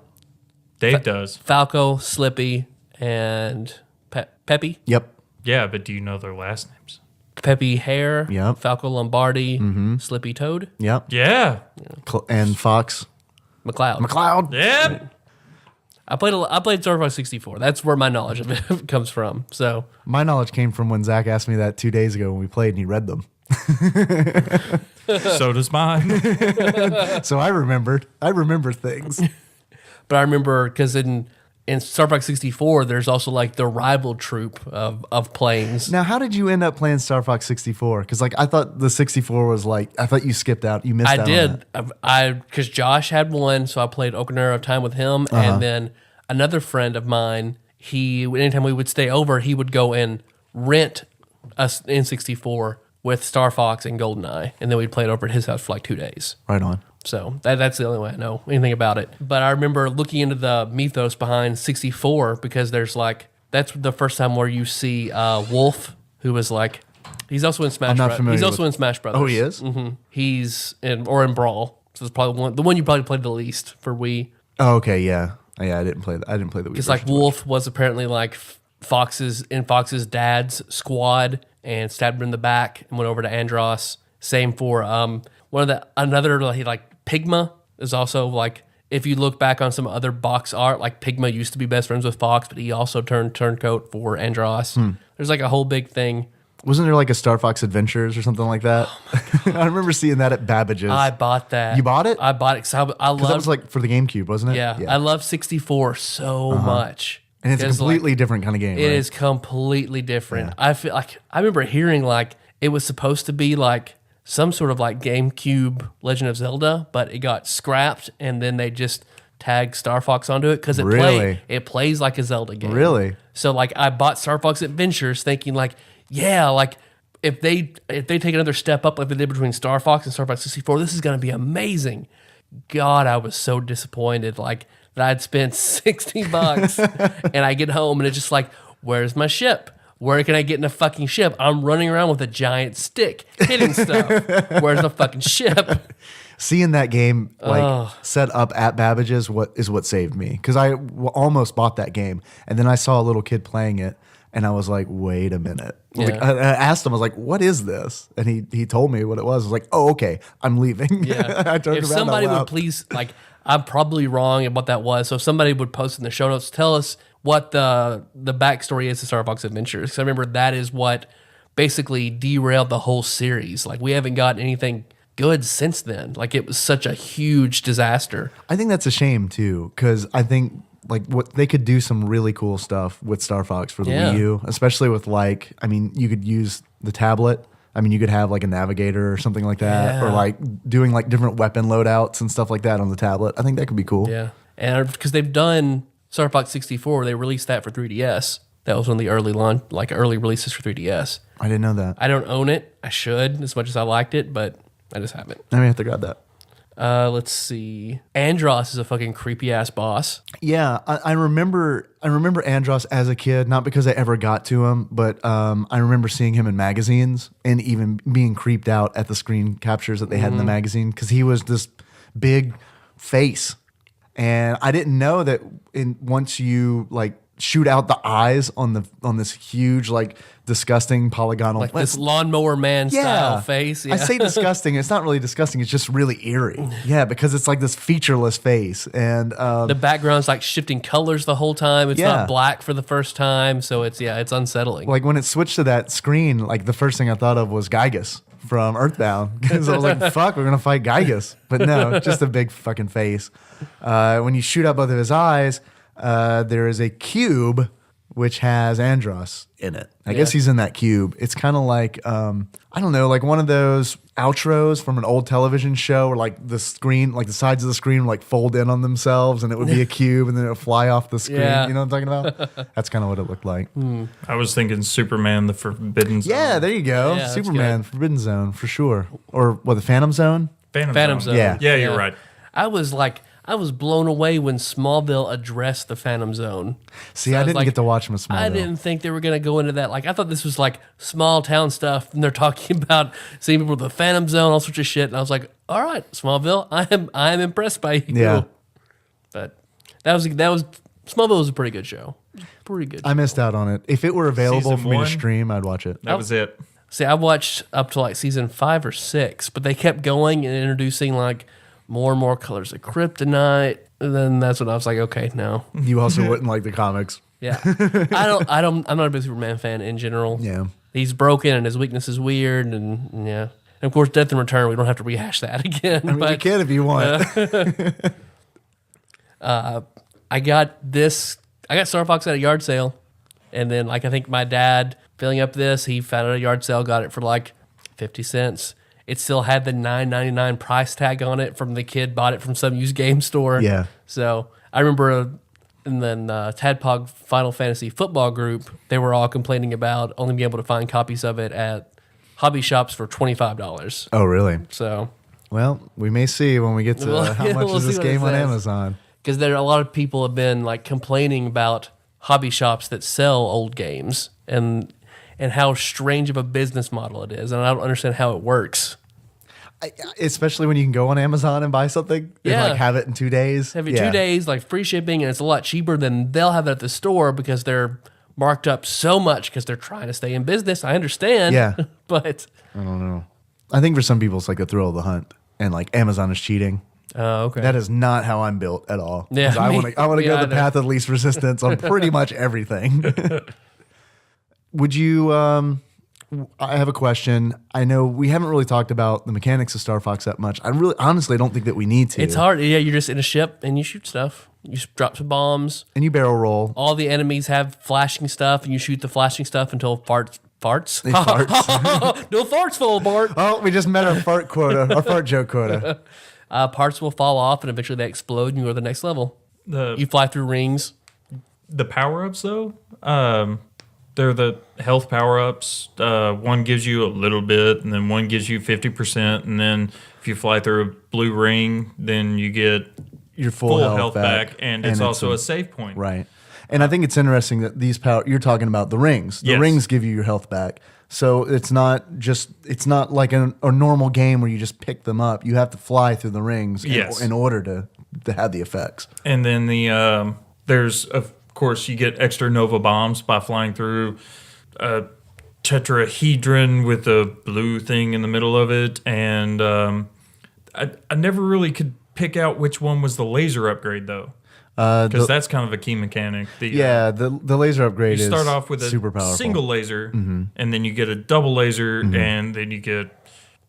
Dave does. Falco, Slippy, and Peppy. Yep. Yeah, but do you know their last names? Peppy Hare, Yep. Falco Lombardi, Slippy Toad, Yep. Yeah. And Fox McCloud. McCloud. Yep. I played Star Fox 64. That's where my knowledge of it comes from. So My knowledge came from when Zach asked me that 2 days ago when we played, and he read them. So does mine. So I remembered. I remember things. but I remember because in Star Fox 64, there's also like the rival troop of planes. Now, how did you end up playing Star Fox 64? Because like I thought the 64 was like I thought you skipped out. You missed out. I on did. that. Because Josh had one, so I played Ocarina of Time with him, and then another friend of mine. Anytime we would stay over, he would go and rent us N64 with Star Fox and GoldenEye, and then we'd play it over at his house for like 2 days. Right on. So that's the only way I know anything about it. But I remember looking into the mythos behind 64 because there's like that's the first time where you see Wolf, who was like he's also in Smash. I'm not familiar He's also with- in Smash Brothers. Oh, he is? Mm-hmm. He's in Brawl. So it's probably the one you probably played the least for Wii. Oh, okay, yeah. Yeah, I didn't play that. I didn't play the Wii. It's like version. Wolf was apparently like Fox's dad's squad and stabbed him in the back and went over to Andros. Same for another like Pigma is also like if you look back on some other box art, like Pigma used to be best friends with Fox, but he also turned turncoat for Andros. There's like a whole big thing. Wasn't there like a Star Fox Adventures or something like that? I remember seeing that at Babbage's. I bought that. You bought it? I bought it because I Because love. that was like for the GameCube, wasn't it? yeah, I love 64 so much. And it's a 'Cause, like, completely different kind of game. It right? is completely different. I feel like I remember hearing like it was supposed to be like some sort of like GameCube Legend of Zelda, but it got scrapped and then they just tagged Star Fox onto it because Really? it plays like a Zelda game. Really? So like I bought Star Fox Adventures thinking like, yeah, like if they take another step up like they did between Star Fox and Star Fox 64, this is gonna be amazing. God, I was so disappointed. Like that I'd spent $60 and I get home and it's just like, where's my ship? Where can I get in a fucking ship? I'm running around with a giant stick, hitting stuff. Where's the fucking ship? Seeing that game set up at Babbage's what saved me, because I almost bought that game, and then I saw a little kid playing it, and I was like, wait a minute. Yeah. Like, I asked him, I was like, what is this? And he told me what it was. I was like, oh, okay, I'm leaving. Yeah. I turned If around somebody out loud. would please, like, I'm probably wrong at what that was. So if somebody would post in the show notes, tell us what the backstory is to Star Fox Adventures. Because I remember that is what basically derailed the whole series. Like, we haven't gotten anything good since then. Like, it was such a huge disaster. I think that's a shame too, because I think like what they could do some really cool stuff with Star Fox for the Yeah. Wii U, especially with like, I mean, you could use the tablet. I mean, you could have like a navigator or something like that, or Yeah. like doing like different weapon loadouts and stuff like that on the tablet. I think that could be cool. Yeah. And because they've done Star Fox 64, they released that for 3DS. That was one of the early releases for 3DS. I didn't know that. I don't own it. I should, as much as I liked it, but I just haven't. I may have to grab that. Let's see. Andros is a fucking creepy ass boss. Yeah, I remember Andros as a kid, not because I ever got to him, but I remember seeing him in magazines and even being creeped out at the screen captures that they had in the magazine, because he was this big face. And I didn't know that once you like shoot out the eyes on this huge, like, disgusting polygonal, Like this lawnmower man style face. Yeah. I say disgusting. It's not really disgusting. It's just really eerie. Yeah, because it's like this featureless face, and the background's like shifting colors the whole time. It's Yeah. not black for the first time, so it's unsettling. like when it switched to that screen, like the first thing I thought of was Gygus from Earthbound, because I was like, "Fuck, we're gonna fight Gygus," but no, just a big fucking face. When you shoot out both of his eyes, there is a cube which has Andros in it. I guess he's in that cube. It's kind of like, I don't know, like one of those outros from an old television show where like the screen, like the sides of the screen like fold in on themselves, and it would be a cube, and then it would fly off the screen. Yeah. You know what I'm talking about? That's kind of what it looked like. I was thinking Superman, the Forbidden Zone. Yeah, there you go. Yeah, that's Superman, good. Forbidden Zone, for sure. Or what, the Phantom Zone? Phantom Zone. Yeah. Yeah, you're right. I was blown away when Smallville addressed the Phantom Zone. See, So I was didn't like, get to watch him with Smallville. I didn't think they were going to go into that. Like, I thought this was like small town stuff, and they're talking about seeing people with the Phantom Zone, all sorts of shit. And I was like, all right, Smallville, I am impressed by you. Yeah. But that was Smallville was a pretty good show. Pretty good. I missed out on it. If it were available Season for me to 1? stream, I'd watch it. That was it. See, I watched up to like season 5 or 6, but they kept going and introducing like more and more colors of kryptonite. And then that's when I was like, okay, no. You also wouldn't like the comics. Yeah. I'm not a big Superman fan in general. Yeah. He's broken and his weakness is weird, and yeah. And of course, Death in Return, we don't have to rehash that again. I mean, you can if you want. I got Star Fox at a yard sale, and then like I think my dad filling up this, he found it at a yard sale, got it for like 50 cents. It still had the $9.99 price tag on it from the kid bought it from some used game store. Yeah. So I remember, and then TADPOG Final Fantasy football group, they were all complaining about only being able to find copies of it at hobby shops for $25. Oh, really? So Well, we may see when we get to Well, how yeah, much we'll is see this what it game on says. Amazon. because there are a lot of people have been like complaining about hobby shops that sell old games and how strange of a business model it is, and I don't understand how it works. Especially when you can go on Amazon and buy something Yeah. and like have it in 2 days. Have it 2 days, like free shipping, and it's a lot cheaper than they'll have it at the store because they're marked up so much because they're trying to stay in business. I understand. Yeah. But I don't know. I think for some people it's like the thrill of the hunt, and like Amazon is cheating. okay. That is not how I'm built at all. Yeah, 'Cause I me- want to me go the either. path of least resistance on pretty much everything. Would you? I have a question. I know we haven't really talked about the mechanics of Star Fox that much. I really, honestly, don't think that we need to. It's hard. Yeah, you're just in a ship and you shoot stuff. You drop some bombs. And you barrel roll. All the enemies have flashing stuff, and you shoot the flashing stuff until farts. They fart. No farts fall apart. Oh, we just met our fart quota, our fart joke quota. Parts will fall off, and eventually they explode, and you go to the next level. You fly through rings. The power-ups, though, they're the health power-ups. One gives you a little bit, and then one gives you 50%, and then if you fly through a blue ring, then you get Your full health back, back, and it's also a save point. Right. And I think it's interesting that these you're talking about the rings. The Yes. rings give you your health back. So it's not like a normal game where you just pick them up. You have to fly through the rings Yes. in order to have the effects. And then there's, of course, you get extra Nova bombs by flying through a tetrahedron with a blue thing in the middle of it. And I never really could pick out which one was the laser upgrade, though. Because that's kind of a key mechanic. The laser upgrade you is start off with a super powerful. single laser, and then you get a double laser, and then you get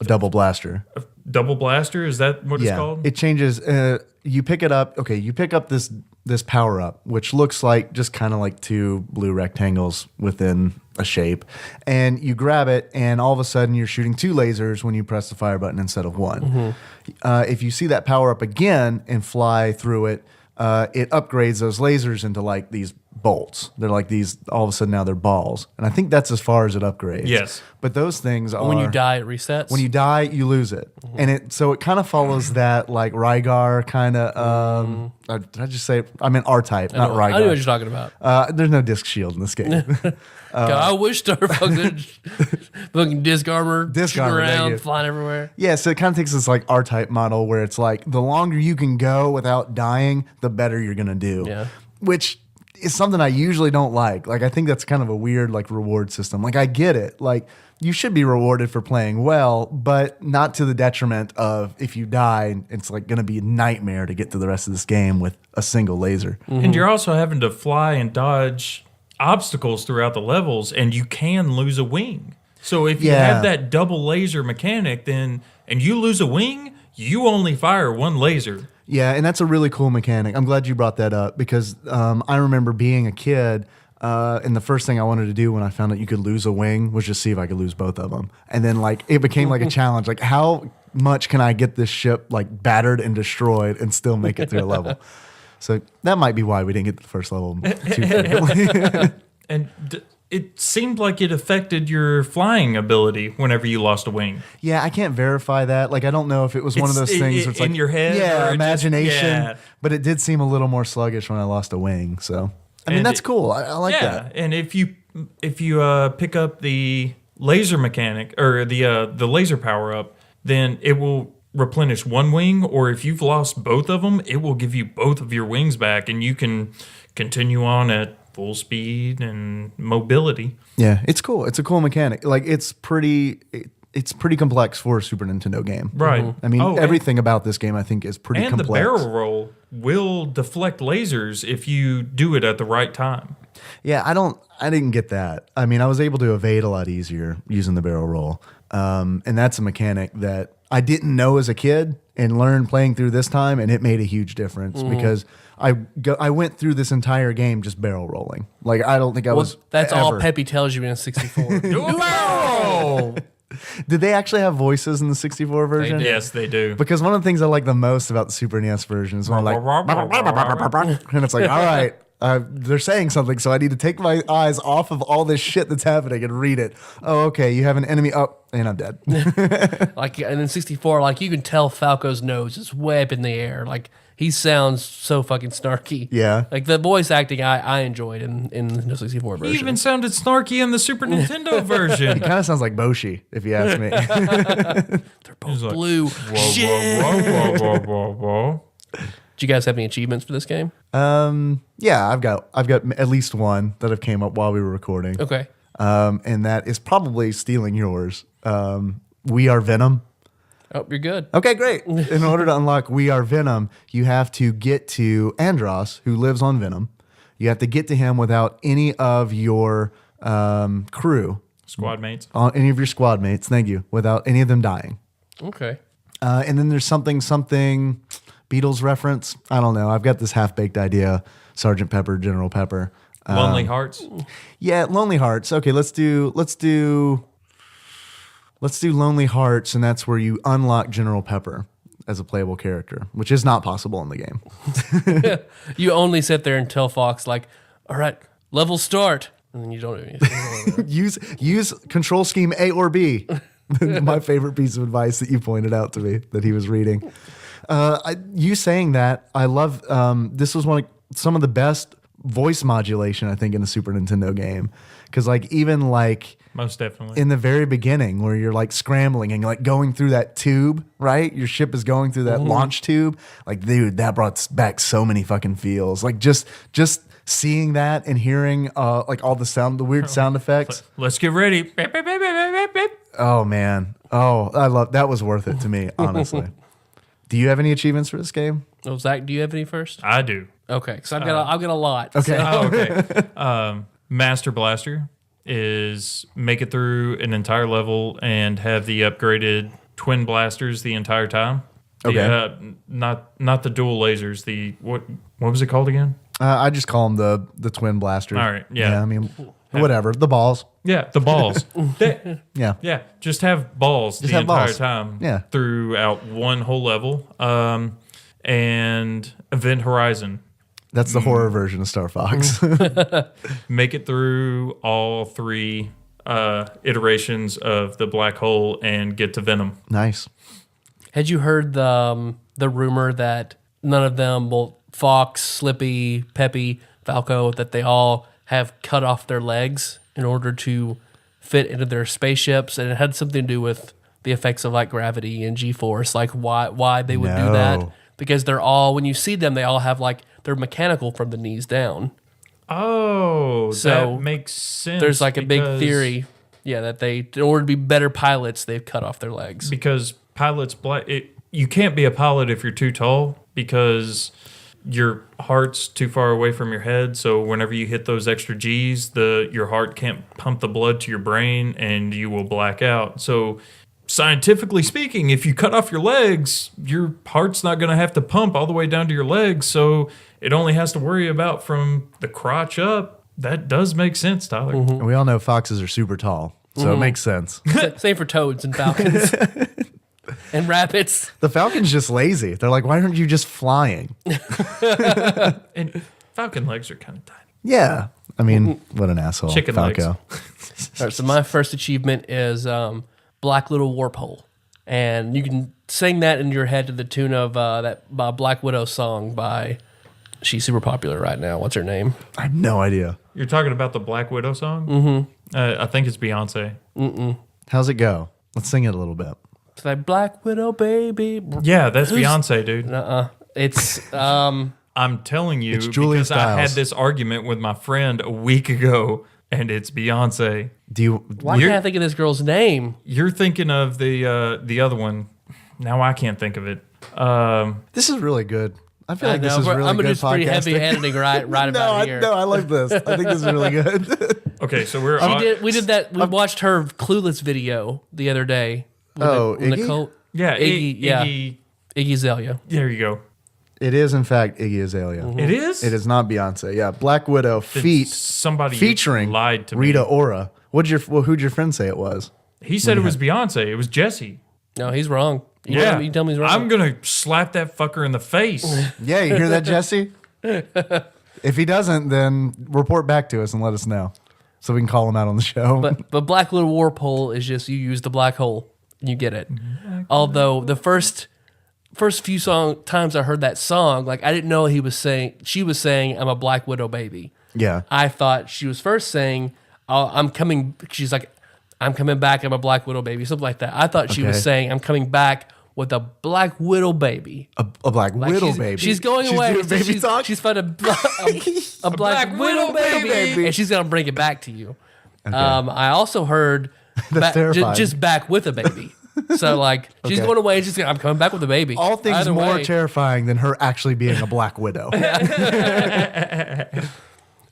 A double blaster. a double blaster. Is that what it's called? It changes. You pick it up. Okay, you pick up this power up, which looks like just kind of like two blue rectangles within a shape, and you grab it, and all of a sudden you're shooting two lasers when you press the fire button instead of one. If you see that power up again and fly through it, it upgrades those lasers into like these bolts. They're like these. All of a sudden now they're balls, and I think that's as far as it upgrades. Yes. but those things are When you die, it resets. when you die, you lose it, and it kind of follows that like Rygar kind of. Did I just say? I meant R type, not Rygar. I know what you're talking about. There's no disc shield in this game. God, I wish there were fucking disc armor, Disc shooting armor, thank around, you. flying everywhere. Yeah, so it kind of takes this like R type model where it's like the longer you can go without dying, the better you're gonna do. Yeah. Which is something I usually don't like. Like I think that's kind of a weird like reward system. Like I get it. Like you should be rewarded for playing well, but not to the detriment of if you die, it's like gonna be a nightmare to get to the rest of this game with a single laser. And you're also having to fly and dodge obstacles throughout the levels, and you can lose a wing. So if you Yeah. have that double laser mechanic, and you lose a wing, you only fire one laser. Yeah, and that's a really cool mechanic. I'm glad you brought that up because I remember being a kid, and the first thing I wanted to do when I found out you could lose a wing was just see if I could lose both of them. And then like it became like a challenge. Like how much can I get this ship like battered and destroyed and still make it through a level? So that might be why we didn't get to the first level too frequently. And it seemed like it affected your flying ability whenever you lost a wing. Yeah, I can't verify that. Like I don't know if it was one of those things where it's in like your head, or yeah, it just- imagination. yeah. But it did seem a little more sluggish when I lost a wing. So I mean And that's cool. I like yeah, that. and if you pick up the laser mechanic or the laser power up, then it will replenish one wing, or if you've lost both of them, it will give you both of your wings back, and you can continue on at full speed and mobility. Yeah, it's cool. It's a cool mechanic. Like it's pretty complex for a Super Nintendo game. Right. I mean, Oh, everything about this game I think is pretty And complex. the barrel roll will deflect lasers if you do it at the right time. Yeah, I didn't get that. I mean, I was able to evade a lot easier using the barrel roll. And that's a mechanic that I didn't know as a kid and learned playing through this time, and it made a huge difference because I went through this entire game just barrel rolling. Like I don't think I was. That's all ever. Peppy tells you in a 64. Whoa! Did they actually have voices in the 64 version? Yes, they do. Because one of the things I like the most about the Super NES version is when I'm like, and it's like, all right, they're saying something, so I need to take my eyes off of all this shit that's happening and read it. Oh, okay, you have an enemy up, and I'm dead. Like, and in 64, like you can tell Falco's nose is way up in the air. Like he sounds so fucking snarky. Yeah. Like the voice acting, I enjoyed in the 64 version. He even sounded snarky in the Super Nintendo version. Kind of sounds like Boshi, if you ask me. They're both like, blue. Shit. Whoa. Did you guys have any achievements for this game? Yeah, I've got at least one that have came up while we were recording. Okay. And that is probably stealing yours. We Are Venom. Oh, you're good. Okay, great. In order to unlock We Are Venom, you have to get to Andros, who lives on Venom. You have to get to him without any of your crew, Squad mates. any of your squad mates, thank you, without any of them dying. Okay. And then there's something Beatles reference. I don't know. I've got this half-baked idea, Sergeant Pepper, General Pepper. Lonely Hearts. Yeah, Lonely Hearts. Okay, let's do Lonely Hearts, and that's where you unlock General Pepper as a playable character, which is not possible in the game. You only sit there and tell Fox, like, all right, level start. And then you don't do anything. use control scheme A or B. My favorite piece of advice that you pointed out to me that he was reading. You saying that, I love, this was some of the best voice modulation, I think, in a Super Nintendo game. Because like even like Most definitely. in the very beginning where you're like scrambling and like going through that tube, right? Your ship is going through that launch tube. Like, dude, that brought back so many fucking feels. Like just seeing that and hearing like all the weird sound effects. Let's get ready. Beep, beep, beep, beep, beep, beep. Oh man. Oh, I love that. Was worth it to me, honestly. Do you have any achievements for this game? Oh, Zach, do you have any first? I do. Okay, because I've got a lot. Okay. so- Oh, okay. Master Blaster is make it through an entire level and have the upgraded twin blasters the entire time. Okay. Not the dual lasers. The what was it called again? I just call them the twin blasters. All right, yeah. I mean, whatever. The balls. Yeah, the balls. Yeah. Yeah, just have balls the have entire balls. time. Yeah. Throughout one whole level. And Event Horizon. That's the horror version of Star Fox. Make it through all 3 iterations of the black hole and get to Venom. Nice. Had you heard the rumor that none of them, well, Fox, Slippy, Peppy, Falco, that they all have cut off their legs in order to fit into their spaceships, and it had something to do with the effects of like gravity and G-force, like why they would do that? No. Because they're all, when you see them, they all have like, they're mechanical from the knees down. Oh, So, that makes sense. There's like a big because- theory, yeah, that they, in order to be better pilots, they've cut off their legs. Because pilots, you can't be a pilot if you're too tall because your heart's too far away from your head. So whenever you hit those extra G's, your heart can't pump the blood to your brain and you will black out. So scientifically speaking, if you cut off your legs, your heart's not going to have to pump all the way down to your legs. So it only has to worry about from the crotch up. That does make sense, Tyler. And we all know foxes are super tall, so it makes sense. Same for toads and falcons and rabbits. The falcon's just lazy. They're like, why aren't you just flying? And falcon legs are kind of tiny. Yeah. I mean, what an asshole. Chicken Falco. legs. All right, so my first achievement is Black Little Warp Hole. And you can sing that in your head to the tune of that Black Widow song by, she's super popular right now. What's her name? I have no idea. You're talking about the Black Widow song? Mm-hmm. I think it's Beyonce. How's it go? Let's sing it a little bit. It's like Black Widow, baby. Yeah, that's Beyonce, dude. It's, I'm telling you, It's Julia because I had Stiles. this argument with my friend a week ago, and it's Beyonce. Do you? why can't I think of this girl's name? You're thinking of the other one. Now I can't think of it. This is really good. I feel like I know, this is really I'm good just pretty heavy podcasting. editing right No, about here. I like this. I think this is really good. Okay, so we're We did that. We watched her Clueless video the other day. with Oh, with Iggy? Nicole. yeah, Iggy, yeah. Iggy. Iggy Azalea. There you go. It is, in fact, Iggy Azalea. It is. It is not Beyonce. Yeah, Black Widow Somebody featuring lied to Rita me. Ora. Who'd your friend say it was? He said it was Beyonce. It was Jesse. No, he's wrong. You tell me he's wrong. I'm gonna slap that fucker in the face. Yeah, you hear that, Jesse? If he doesn't, then report back to us and let us know, so we can call him out on the show. But Black Little Warp Hole is just, you use the black hole and you get it. Although the first few times I heard that song, like I didn't know she was saying I'm a Black Widow baby. yeah, I thought she was first saying she's like, I'm coming back, I'm a Black Widow baby, something like that. I thought she was Okay. saying I'm coming back with a Black Widow baby. a Black Like, Widow she's, baby. She's going away. Doing baby she's, talk. she's found a Black Widow baby, and she's gonna bring it back to you. I also heard terrifying. just back with a baby. So like she's Okay. going away, and she's going, I'm coming back with a baby. All things Either more way, terrifying than her actually being a Black Widow.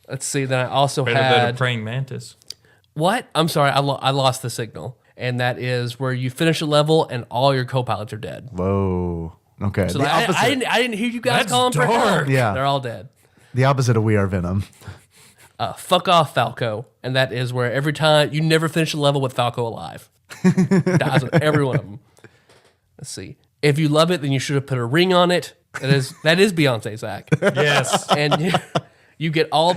Let's see. Then I also Better than a had praying mantis. what? I'm sorry, I lost the signal, and that is where you finish a level and all your co-pilots are dead. Whoa. Okay. So the like, opposite. I didn't hear you guys That's calling for help. dark. Yeah. They're all dead. The opposite of We Are Venom. Fuck off, Falco. And that is where every time you never finish a level with Falco alive. Dies with every one of them. Let's see. If you love it, then you should have put a ring on it. That is Beyonce, Zach. Yes. And you get all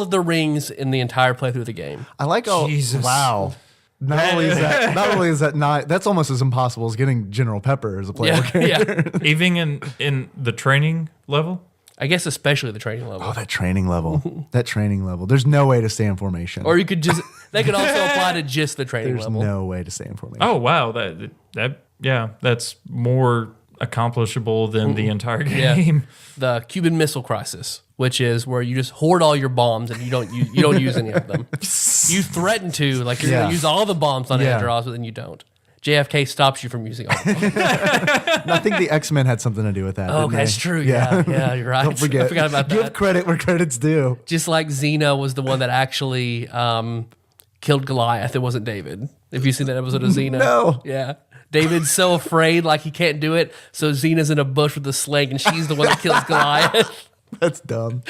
of the rings in the entire playthrough of the game. I like all. Jesus. Wow. Not only is that not. That's almost as impossible as getting General Pepper as a player. Yeah, yeah. Even in the training level. I guess especially the training level. Oh, that training level. That training level. There's no way to stay in formation. Or you could just, they could also apply to just the training There's level. no way to stay in formation. Oh wow, that's more accomplishable than the entire game. The Cuban Missile Crisis, which is where you just hoard all your bombs and you don't use any of them. You threaten to, like you're going to use all the bombs on Andros, but then you don't. JFK stops you from using all of them. I think the X-Men had something to do with that. Okay, that's true. Yeah, you're right. Don't forget. I forgot about that. Give credit where credit's due. Just like Xena was the one that actually killed Goliath. It wasn't David. Have you seen that episode of Xena? No. Yeah. David's so afraid, like he can't do it. So Xena's in a bush with a sling, and she's the one that kills Goliath. That's dumb.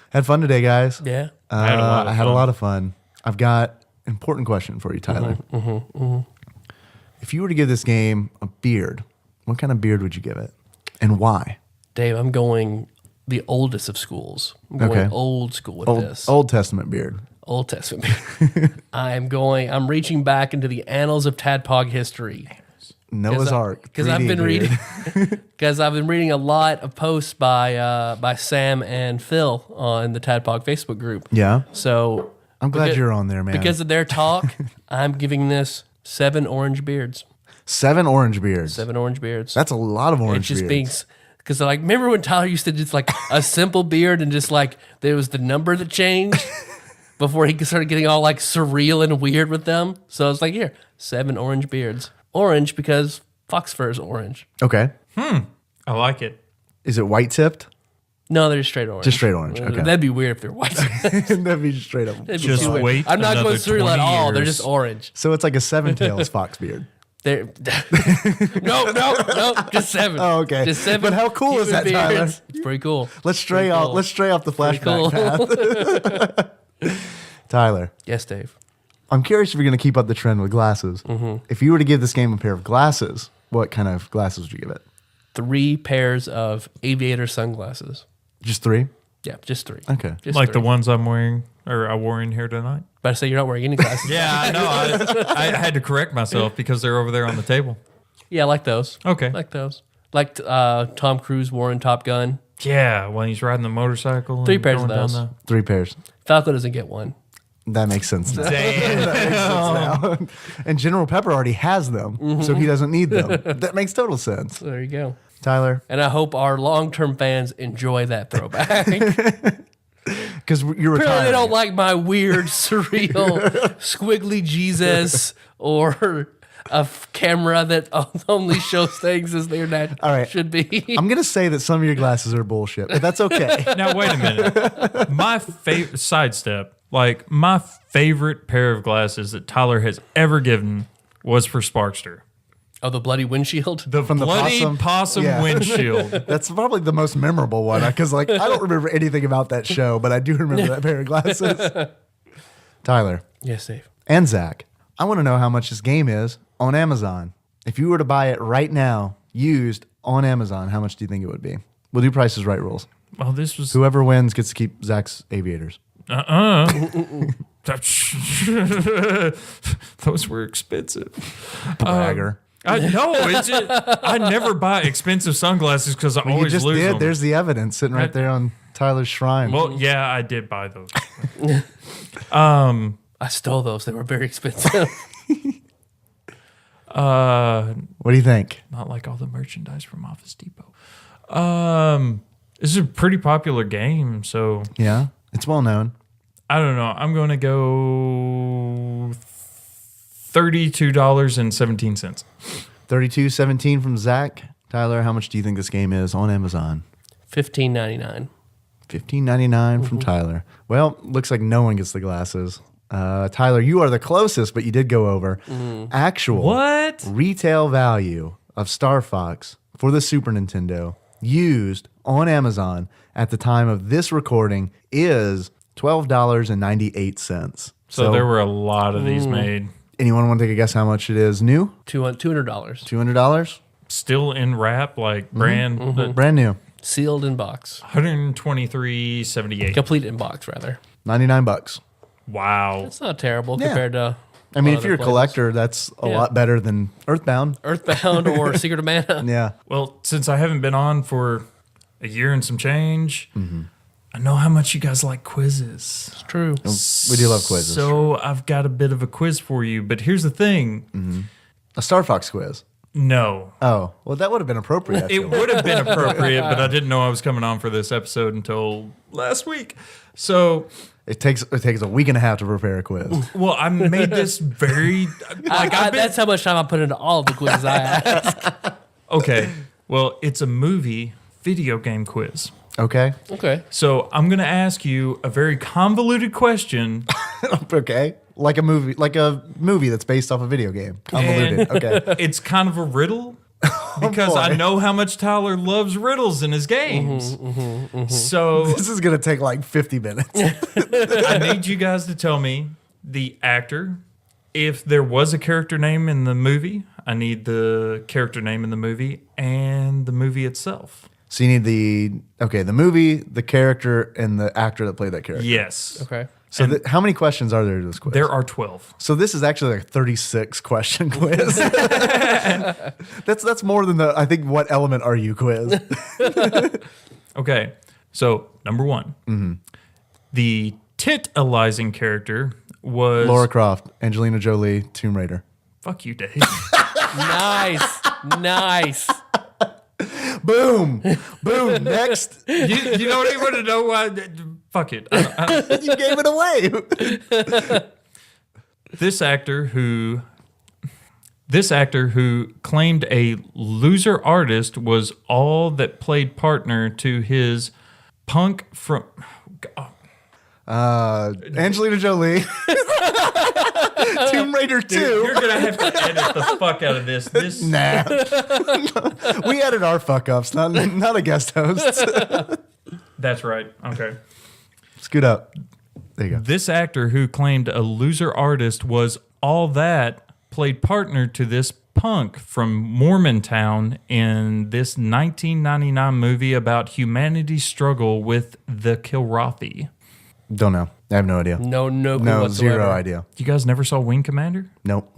Had fun today, guys. Yeah. I had a lot of fun. I've got an important question for you, Tyler. If you were to give this game a beard, what kind of beard would you give it? And why? Dave, I'm going the oldest of schools. I'm going old school with this. Old Testament beard. Old Testament. I'm reaching back into the annals of Tadpog history. Noah's Ark. Because I've been reading a lot of posts by Sam and Phil on the Tadpog Facebook group. Yeah. So I'm glad you're on there, man. Because of their talk, I'm giving this 7 orange beards. 7 orange beards. 7 orange beards. That's a lot of orange It's just beards. because like remember when Tyler used to just like a simple beard and just like there was the number that changed before he started getting all like surreal and weird with them. So it's like here 7 orange beards. Orange because fox fur is orange. Okay. I like it. Is it white tipped? No, they're just straight orange. Just straight orange. Okay. That'd be weird if they're white. That'd be straight up. That'd be Just too weird. wait I'm not going another surreal at 20 all. They're years. just orange. So it's like a 7 tails fox beard. They're no, just 7. Oh, okay. Just 7. But how cool is human that, Tyler? beards. It's pretty cool. Let's stray off. Let's stray off the flashback path. Tyler, Yes, Dave. I'm curious if you're going to keep up the trend with glasses. If you were to give this game a pair of glasses, what kind of glasses would you give it? 3 pairs of aviator sunglasses. Just 3? Yeah, just 3. Okay. Just Like 3. the ones I'm wearing, or I wore in here tonight. But I say you're not wearing any glasses. Yeah, I know. I had to correct myself because they're over there on the table. Yeah, I like those. Okay. Like those. Like Tom Cruise wore in Top Gun. Yeah, when he's riding the motorcycle. and 3 pairs of going down those. 3 pairs. Falco doesn't get one. That makes sense now. Damn. And General Pepper already has them, so he doesn't need them. That makes total sense. So there you go. Tyler, And I hope our long-term fans enjoy that throwback. because you're Apparently retired. they don't like my weird, surreal, squiggly Jesus or a camera that only shows things as they're not All right. should be. I'm going to say that some of your glasses are bullshit, but that's okay. Now, wait a minute. My favorite sidestep, like my favorite pair of glasses that Tyler has ever given was for Sparkster. Oh, the bloody windshield? From the Bloody possum? possum Yeah. windshield. That's probably the most memorable one because, like, I don't remember anything about that show, but I do remember that pair of glasses. Tyler Yes, Dave. and Zach, I want to know how much this game is on Amazon. If you were to buy it right now, used on Amazon, how much do you think it would be? We'll do Prices Right rules. Oh, this was. Whoever wins gets to keep Zach's aviators. Those were expensive. Bragger. I never buy expensive sunglasses because I You always just lose did. them. There's the evidence sitting right there on Tyler's shrine. Well, yeah, I did buy those. I stole those. They were very expensive. What do you think? Not like all the merchandise from Office Depot. This is a pretty popular game, so Yeah, it's well known. I don't know. I'm going to go $32.17. 32.17 from Zach. Tyler, how much do you think this game is on Amazon? $15.99. $15.99 from Tyler. Well, looks like no one gets the glasses. Tyler, you are the closest, but you did go over. Actual What? retail value of Star Fox for the Super Nintendo used on Amazon at the time of this recording is $12.98. So there were a lot of these made. Anyone want to take a guess how much it is new? $200. $200? Still in wrap, like brand. Brand new. Sealed in box. $123.78. Complete in box, rather. $99. Wow. It's not terrible Yeah. compared to I mean, if you're a collector, that's a lot better than Earthbound. Earthbound or Secret of Mana. Yeah. Well, since I haven't been on for a year and some change, I know how much you guys like quizzes. It's true. We do love quizzes. So I've got a bit of a quiz for you. But here's the thing. A Star Fox quiz. No. Oh, well, that would have been appropriate. I feel It like. would have been appropriate, but I didn't know I was coming on for this episode until last week. So, It takes a week and a half to prepare a quiz. well, I made this very That's how much time I put into all of the quizzes I ask. okay. Well, it's a movie video game quiz. Okay. Okay. So I'm going to ask you a very convoluted question. Okay. Like a movie that's based off a video game. Convoluted. And Okay. it's kind of a riddle because boy. I know how much Tyler loves riddles in his games. So This is gonna take like 50 minutes. I need you guys to tell me the actor. If there was a character name in the movie, I need the character name in the movie and the movie itself. So you need the movie, the character, and the actor that played that character. Yes. Okay. So how many questions are there to this quiz? There are 12. So this is actually like a 36 question quiz. That's more than I think what element are you quiz. Okay. So, number one. The titalizing character was... Laura Croft, Angelina Jolie, Tomb Raider. Fuck you, Dave. Nice. Nice. Boom. Boom. Next. you don't even want to know why... Fuck it. You gave it away. This actor who claimed a loser artist was all that played partner to his punk from... Angelina Jolie. Tomb Raider 2. You're going to have to edit the fuck out of this. Nah. We edit our fuck ups, not a guest host. That's right. Okay. Scoot up. There you go. This actor who claimed a loser artist was all that played partner to this punk from Mormontown in this 1999 movie about humanity's struggle with the Kilrathi. Don't know. I have no idea. No clue No, whatsoever. zero idea. You guys never saw Wing Commander? Nope.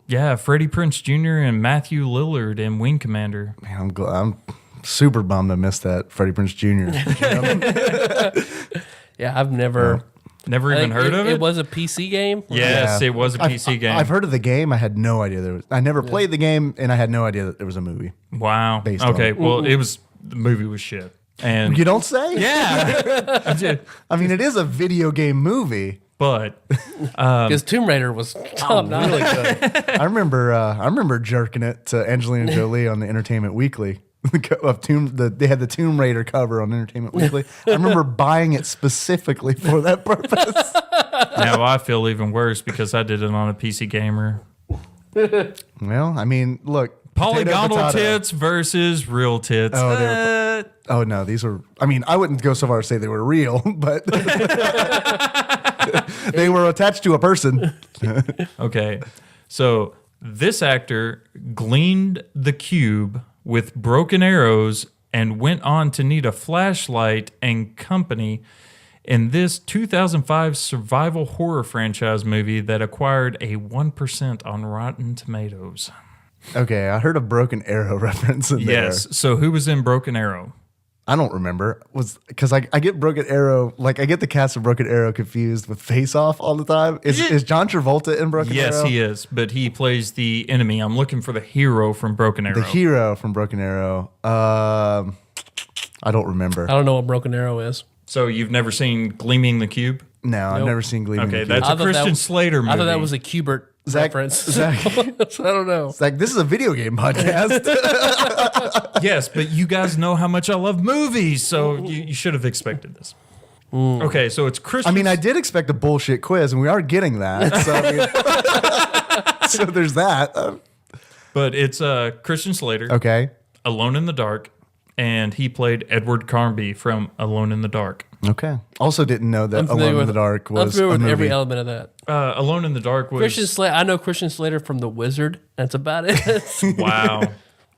Yeah, Freddie Prinze Jr. and Matthew Lillard in Wing Commander. Man, I'm super bummed I missed that. Freddie Prinze Jr. Yeah, I've never... Never even heard of it? It was a PC game? Yes, Yeah. it was a PC game. I've heard of the game. I had no idea there was. I never played the game, and I had no idea that there was a movie. Wow. Based on Okay, it. well, the movie was shit. And You don't say? yeah. I mean, it is a video game movie. But Because Tomb Raider was top-notch. Really good. I remember jerking it to Angelina Jolie on the Entertainment Weekly. They had the Tomb Raider cover on Entertainment Weekly. I remember buying it specifically for that purpose. now I feel even worse because I did it on a PC Gamer. Well, I mean, look. Polygonal potato. tits versus real tits. Oh, they Oh no, these were. I mean, I wouldn't go so far as to say they were real, but they were attached to a person. Okay, so this actor gleaned the cube with broken arrows and went on to need a flashlight and company in this 2005 survival horror franchise movie that acquired a 1% on Rotten Tomatoes. Okay, I heard a Broken Arrow reference in there. Yes. So who was in Broken Arrow? I don't remember. Was because I get Broken Arrow, like I get the cast of Broken Arrow confused with Face Off all the time. Is John Travolta in Broken Arrow? Yes, he is, but he plays the enemy. I'm looking for the hero from Broken Arrow. The hero from Broken Arrow. I don't remember. I don't know what Broken Arrow is. So you've never seen Gleaming the Cube? No, I've Nope. never seen Gleaming Okay, the Cube. that's a Christian Slater movie. I thought that was a Kubert reference. Zach, So I don't know. Zach, this is a video game podcast. Yes, but you guys know how much I love movies, so you should have expected this. Okay, so it's Christian. I mean, I did expect a bullshit quiz, and we are getting that. So, I mean, so there's that. but it's Christian Slater, Okay. Alone in the Dark, and he played Edward Carnby from Alone in the Dark. Okay. Also didn't know that I'm familiar Alone in with- the Dark I'm was familiar a with movie. every element of that. Alone in the Dark was Christian Slater. I know Christian Slater from The Wizard. That's about it. wow.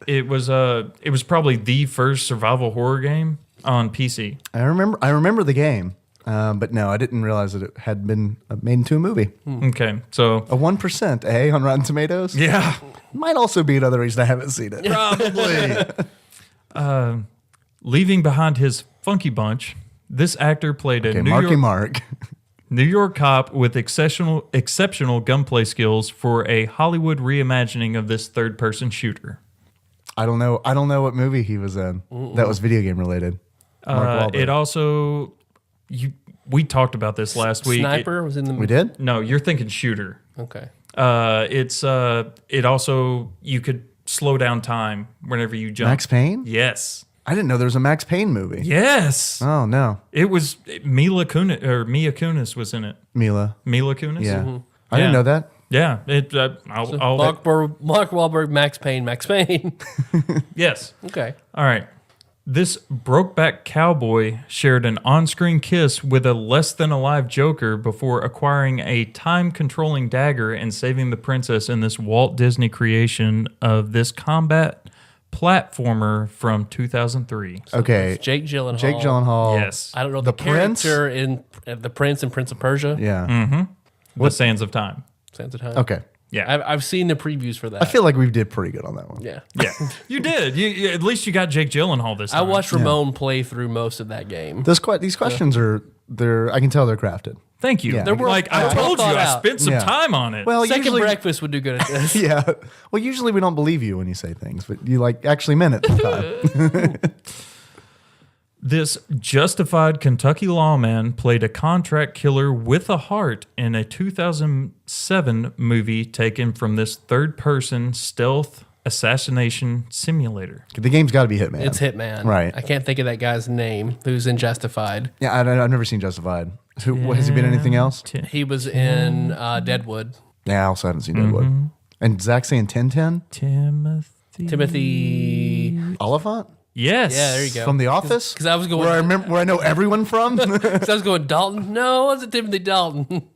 It was probably the first survival horror game on PC. I remember the game. But no, I didn't realize that it had been made into a movie. Okay, so A 1%, on Rotten Tomatoes? yeah, Might also be another reason I haven't seen it. probably. Leaving behind his funky bunch, this actor played a Okay, Marky Mark. New York cop with exceptional gunplay skills for a Hollywood reimagining of this third-person shooter. I don't know what movie he was in that was video game related. Mark Wahlberg. It also, we talked about this last week. Sniper was in the movie. We did? No, you're thinking shooter. Okay. It also, you could slow down time whenever you jump. Max Payne? Yes. I didn't know there was a Max Payne movie. Yes. Oh, no. It was Mila Kunis was in it. Mila. Mila Kunis? Yeah. I didn't know that. Yeah. Mark Wahlberg, Max Payne. Yes. Okay. All right. This Brokeback Cowboy shared an on-screen kiss with a less-than-alive Joker before acquiring a time-controlling dagger and saving the princess in this Walt Disney creation of this combat platformer from 2003. Okay. Jake Gyllenhaal. Jake Gyllenhaal. Yes. I don't know The the Prince? character in The Prince and Prince of Persia. Yeah. The Sands of Time. Sands of Time. Okay. Yeah. I've seen the previews for that. I feel like we did pretty good on that one. Yeah. Yeah. You did. At least you got Jake Gyllenhaal this I time. watched Ramon play through most of that game. These questions I can tell they're crafted. Thank you. Yeah. There were, I well told you, thought I out. spent some Yeah. time on it. Well, Second usually, Breakfast would do good at this. yeah. Well, usually we don't believe you when you say things, but you actually meant it this time. This justified Kentucky lawman played a contract killer with a heart in a 2007 movie taken from this third-person stealth assassination simulator. The game's got to be Hitman. It's Hitman. Right. I can't think of that guy's name who's in Justified. Yeah, I've never seen Justified. Has he been in anything else? He was in Deadwood. Yeah, I also haven't seen Deadwood. And Zach saying 1010? Timothy. Oliphant? Yes. Yeah, there you go. From The Office? Because I was going. Where I know everyone from? Because I was going Dalton. No, it wasn't Timothy Dalton.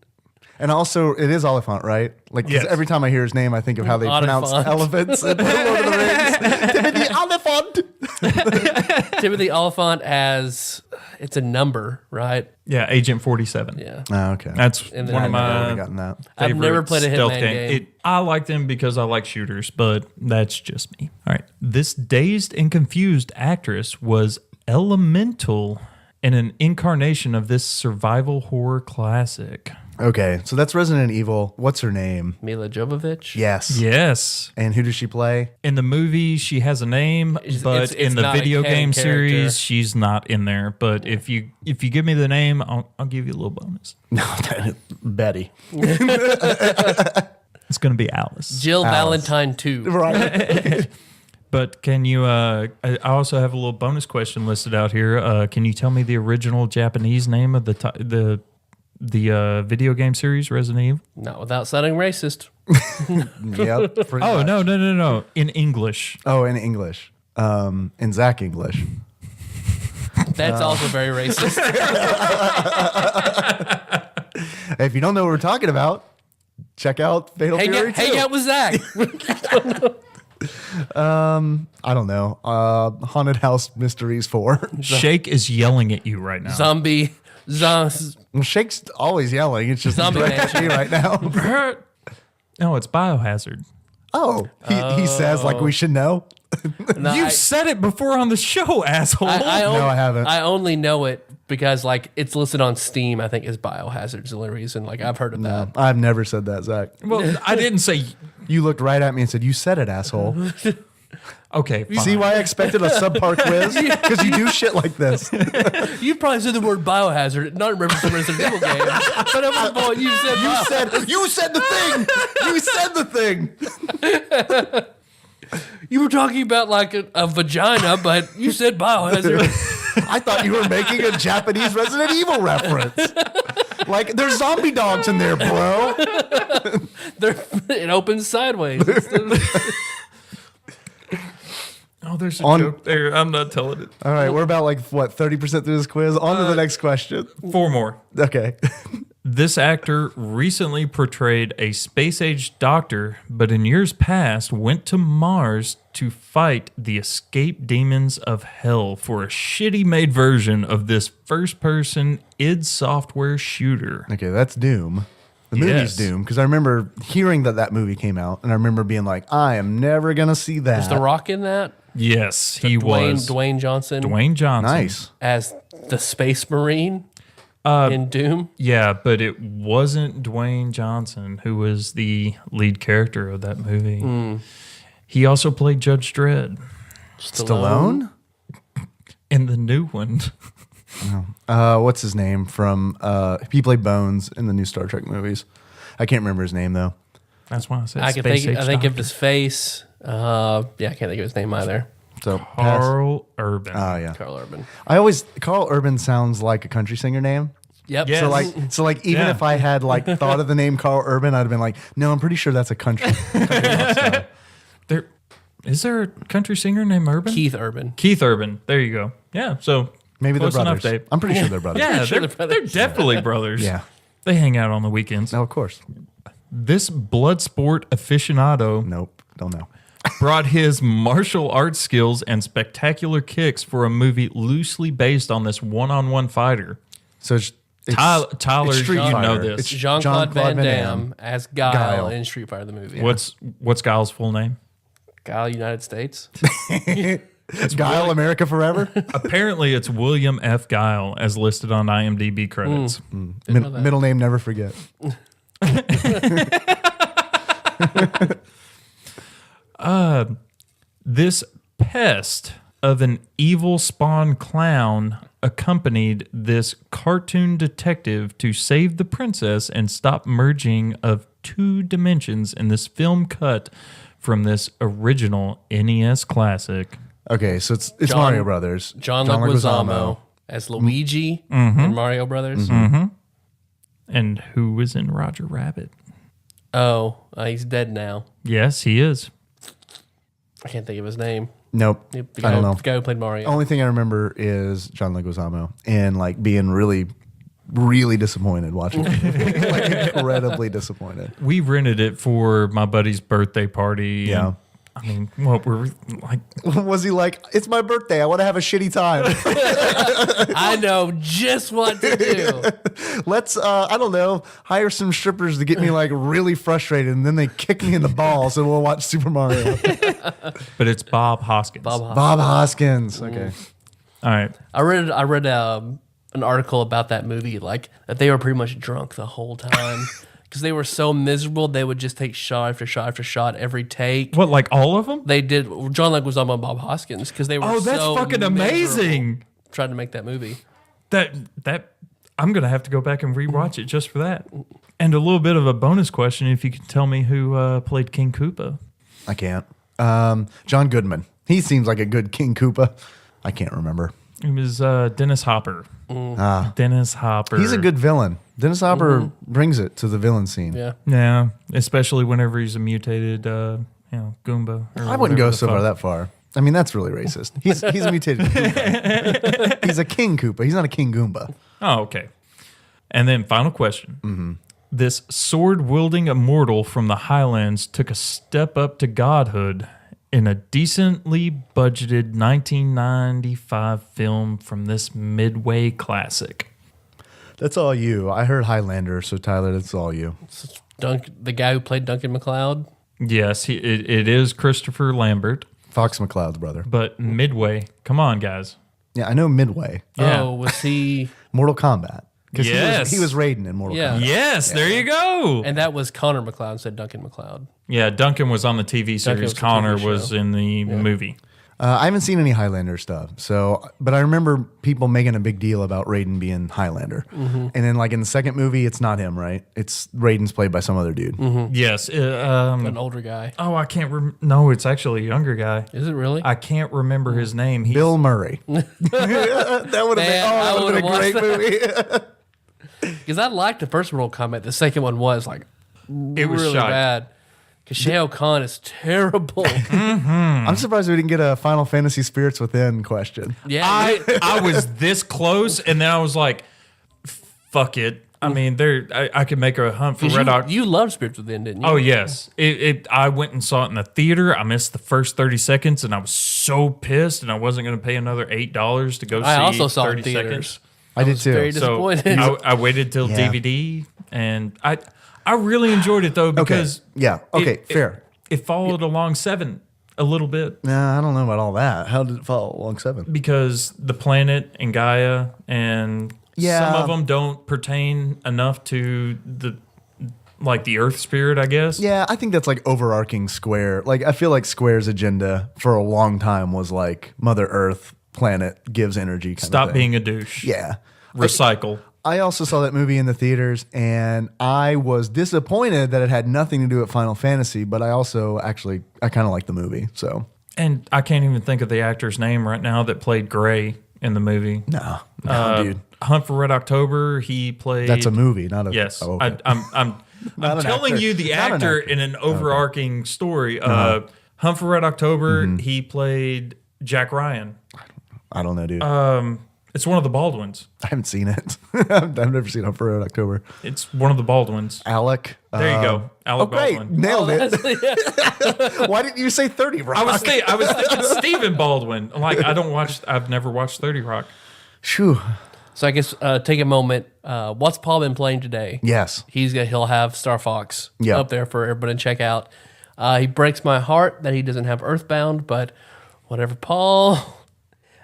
And also, it is Oliphant, right? Like, 'cause Yes. every time I hear his name, I think of how they pronounce Oliphant. elephants in Lord of the Rings. Timothy Oliphant. Timothy Oliphant has. It's a number, right? Yeah, Agent 47. Yeah. Oh, okay. That's And then one I of never I've my gotten that. I've never favorite played a stealth Hitman game. I like them because I like shooters, but that's just me. All right. This dazed and confused actress was elemental in an incarnation of this survival horror classic. Okay, so that's Resident Evil. What's her name? Mila Jovovich. Yes. Yes. And who does she play? In the movie, she has a name, but it's in the not a video canon game character. series, she's not in there. But if you give me the name, I'll give you a little bonus. No, Betty. It's going to be Alice. Jill Alice. Valentine 2. Right. But can you? I also have a little bonus question listed out here. Can you tell me the original Japanese name of the video game series Resident Evil? Not without sounding racist. Yep. pretty Oh much. no! In English. Oh, in English. In Zach English. That's also very racist. If you don't know what we're talking about, check out Fatal Fury 2. hang out with Zach. I don't know. Haunted House Mysteries 4. Shake is yelling at you right now. Zombie. Well, Shake's always yelling. It's just Zombie directed at me right now. No, it's Biohazard. Oh, he says like we should know. No, You said it before on the show, asshole. No, I haven't. I only know it because like it's listed on Steam. I think is Biohazard's the only reason. Like I've heard of that. I've never said that, Zach. Well, I didn't say. You looked right at me and said, "You said it, asshole." Okay, fine. See why I expected a subpar quiz? Because you do shit like this. You probably said the word Biohazard, not in reference to Resident Evil game. But at one point you said You said the thing. You said the thing. you were talking about like a vagina, but you said Biohazard. I thought you were making a Japanese Resident Evil reference. Like, there's zombie dogs in there, bro. It opens sideways. Oh, there's a On- joke there. I'm not telling it. All right, we're about 30% through this quiz. On to the next question. 4 more. Okay. This actor recently portrayed a space-age doctor, but in years past went to Mars to fight the escape demons of hell for a shitty-made version of this first-person id Software shooter. Okay, that's Doom. The movie's Doom, because I remember hearing that movie came out, and I remember being like, I am never going to see that. Is The Rock in that? Yes, he was. Dwayne Johnson. Dwayne Johnson. Nice. As the Space Marine in Doom. Yeah, but it wasn't Dwayne Johnson who was the lead character of that movie. He also played Judge Dredd Stallone? in the new one. What's his name from? He played Bones in the new Star Trek movies. I can't remember his name though. That's why I said I can think of his face. I can't think of his name either. So Carl Urban. Oh yeah. Carl Urban. Carl Urban sounds like a country singer name. Yep. Yes. So like even Yeah. if I had like thought of the name Carl Urban, I'd have been like, no, I'm pretty sure that's a country rock star. Is there a country singer named Urban? Keith Urban. Keith Urban. There you go. Yeah. So Maybe they're close enough, brothers. Dave. I'm pretty sure they're brothers. Yeah, sure they're, they're brothers. they're definitely brothers. Yeah. They hang out on the weekends. No, of course. This blood sport aficionado Nope. Don't know. brought his martial arts skills and spectacular kicks for a movie loosely based on this one-on-one fighter. So it's Tyler, it's Street you Fighter. know this. It's Jean-Claude Van Van Damme as Guile, Guile. in Street Fighter the movie. What's Guile's full name? Guile, United States? Guile America Forever. Apparently, it's William F. Guile, as listed on IMDb credits. Middle name never forget. This pest of an evil spawn clown accompanied this cartoon detective to save the princess and stop merging of two dimensions in this film cut from this original NES classic. Okay, so it's Mario Brothers. John Leguizamo as Luigi in Mario Brothers. And who was in Roger Rabbit? Oh, he's dead now. Yes, he is. I can't think of his name. Nope. The I don't know. The guy who played Mario. Only thing I remember is John Leguizamo and like being really, really disappointed watching it. Like incredibly disappointed. We rented it for my buddy's birthday party. Yeah. And, I mean, what we're like, Was he like, it's my birthday, I want to have a shitty time. I know just what to do. Let's, I don't know, hire some strippers to get me like really frustrated and then they kick me in the balls and we'll watch Super Mario. but it's Bob Hoskins. Bob Hoskins. Okay. All right. I read an article about that movie, like that they were pretty much drunk the whole time because they were so miserable. They would just take shot after shot after shot every take. What, like all of them? They did. John Leguizamo and Bob Hoskins because they were. Oh, that's so fucking miserable amazing. trying to make that movie. That I'm gonna have to go back and rewatch it just for that. And a little bit of a bonus question, if you could tell me who played King Koopa. I can't. John Goodman. He seems like a good King Koopa. I can't remember. It was Dennis Hopper. Dennis Hopper. He's a good villain. Dennis Hopper brings it to the villain scene. Yeah. Yeah, especially whenever he's a mutated, Goomba. or I wouldn't go whatever the so far fuck. that far. I mean, that's really racist. He's a mutated Koopa. He's a King Koopa. He's not a King Goomba. Oh, okay. And then final question. This sword-wielding immortal from the Highlands took a step up to godhood in a decently budgeted 1995 film from this Midway classic. That's all you. I heard Highlander, so Tyler, that's all you. The guy who played Duncan MacLeod. Yes, it is Christopher Lambert, Fox McCloud's brother. but Midway, come on, guys. Yeah, I know Midway. Yeah. Oh, was he? Mortal Kombat. Because Yes. he was Raiden in Mortal Yeah. Kombat. Yes, there you go. And that was Connor MacLeod instead of Duncan MacLeod. Yeah, Duncan was on the TV Duncan series. was the Connor TV was show. in the movie. I haven't seen any Highlander stuff, but I remember people making a big deal about Raiden being Highlander. And then like in the second movie, it's not him, right? It's Raiden's played by some other dude. Yes. An older guy. Oh, I can't no, it's actually a younger guy. Is it really? I can't remember his name. He's, Bill Murray. That would have been a great movie. Because I liked the first Mortal Kombat. The second one was like It was really shite. bad. Because Shao Kahn is terrible. I'm surprised we didn't get a Final Fantasy Spirits Within question. Yeah. I was this close, and then I was like, fuck it. I mean, I could make a hunt for 'Cause Red October. You loved Spirits Within, didn't you? Oh yes, I went and saw it in the theater. I missed the first 30 seconds, and I was so pissed, and I wasn't going to pay another $8 to go see. I also saw it 30 in theaters. seconds. I did too. Very So disappointed. I waited till Yeah. DVD, and I really enjoyed it though because Yeah. Okay. Fair. It followed along 7 a little bit Nah, I don't know about all that. How did it fall along 7? because the planet and Gaia and Yeah. some of them don't pertain enough to the Earth spirit, I guess. Yeah, I think that's like overarching Square. Like, I feel like Square's agenda for a long time was like Mother Earth planet gives energy. Kind of Stop thing. being a douche. Yeah. Recycle. I also saw that movie in the theaters, and I was disappointed that it had nothing to do with Final Fantasy. But I also I kind of like the movie. So And I can't even think of the actor's name right now that played Gray in the movie. no, dude, Hunt for Red October. He played. that's a movie, not a. Yes, Oh, okay. I'm Not an telling actor. you the Not an actor actor. in an overarching story. Hunt for Red October. He played Jack Ryan. I don't know, dude. It's one of the Baldwins. I haven't seen it. I've never seen Hunt for Red October. It's one of the Baldwins. Alec. There you go, Alec Great, Baldwin. nailed it. Why didn't you say 30 Rock? I was thinking Stephen Baldwin. Like I've never watched 30 Rock. Phew. So I guess take a moment. What's Paul been playing today? Yes. He'll have Star Fox Yeah. up there for everybody to check out. He breaks my heart that he doesn't have Earthbound, but whatever, Paul.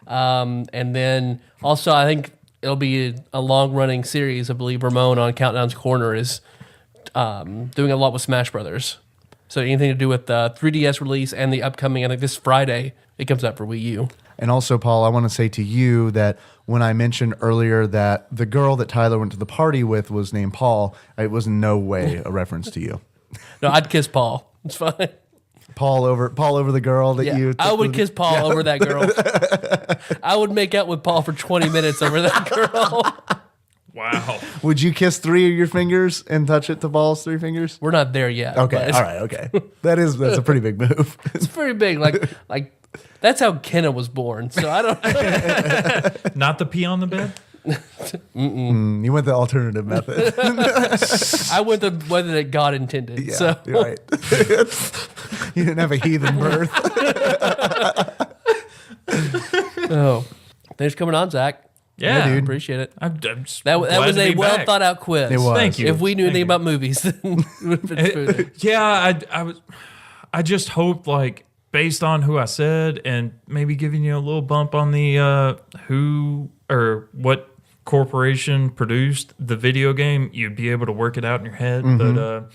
And then also I think it'll be a long running series. I believe Ramon on Countdown's Corner is doing a lot with Smash Brothers. So anything to do with the 3DS release and the upcoming, I think this Friday, it comes out for Wii U. And also, Paul, I want to say to you that when I mentioned earlier that the girl that Tyler went to the party with was named Paul, it was in no way a reference to you. No, I'd kiss Paul. It's fine. Paul over the girl that Yeah, you. I would kiss Paul over that girl. I would make out with Paul for 20 minutes over that girl. Wow. Would you kiss 3 of your fingers and touch it to Paul's 3 fingers? We're not there yet. Okay, but all right, okay. That's a pretty big move. It's pretty big. Like that's how Kenna was born. So I don't. Not the pee on the bed? You went the alternative method. I went the way that God intended. Yeah, So you're right. You didn't have a heathen birth. oh, thanks for coming on, Zach. Yeah, dude. Appreciate it. I'm just That glad was to a be well back. thought out quiz. It was. Thank you. If we knew Thank anything you. about movies, then it would have been smoother. Yeah, I just hope, like, based on who I said and maybe giving you a little bump on the who or what corporation produced the video game, you'd be able to work it out in your head. But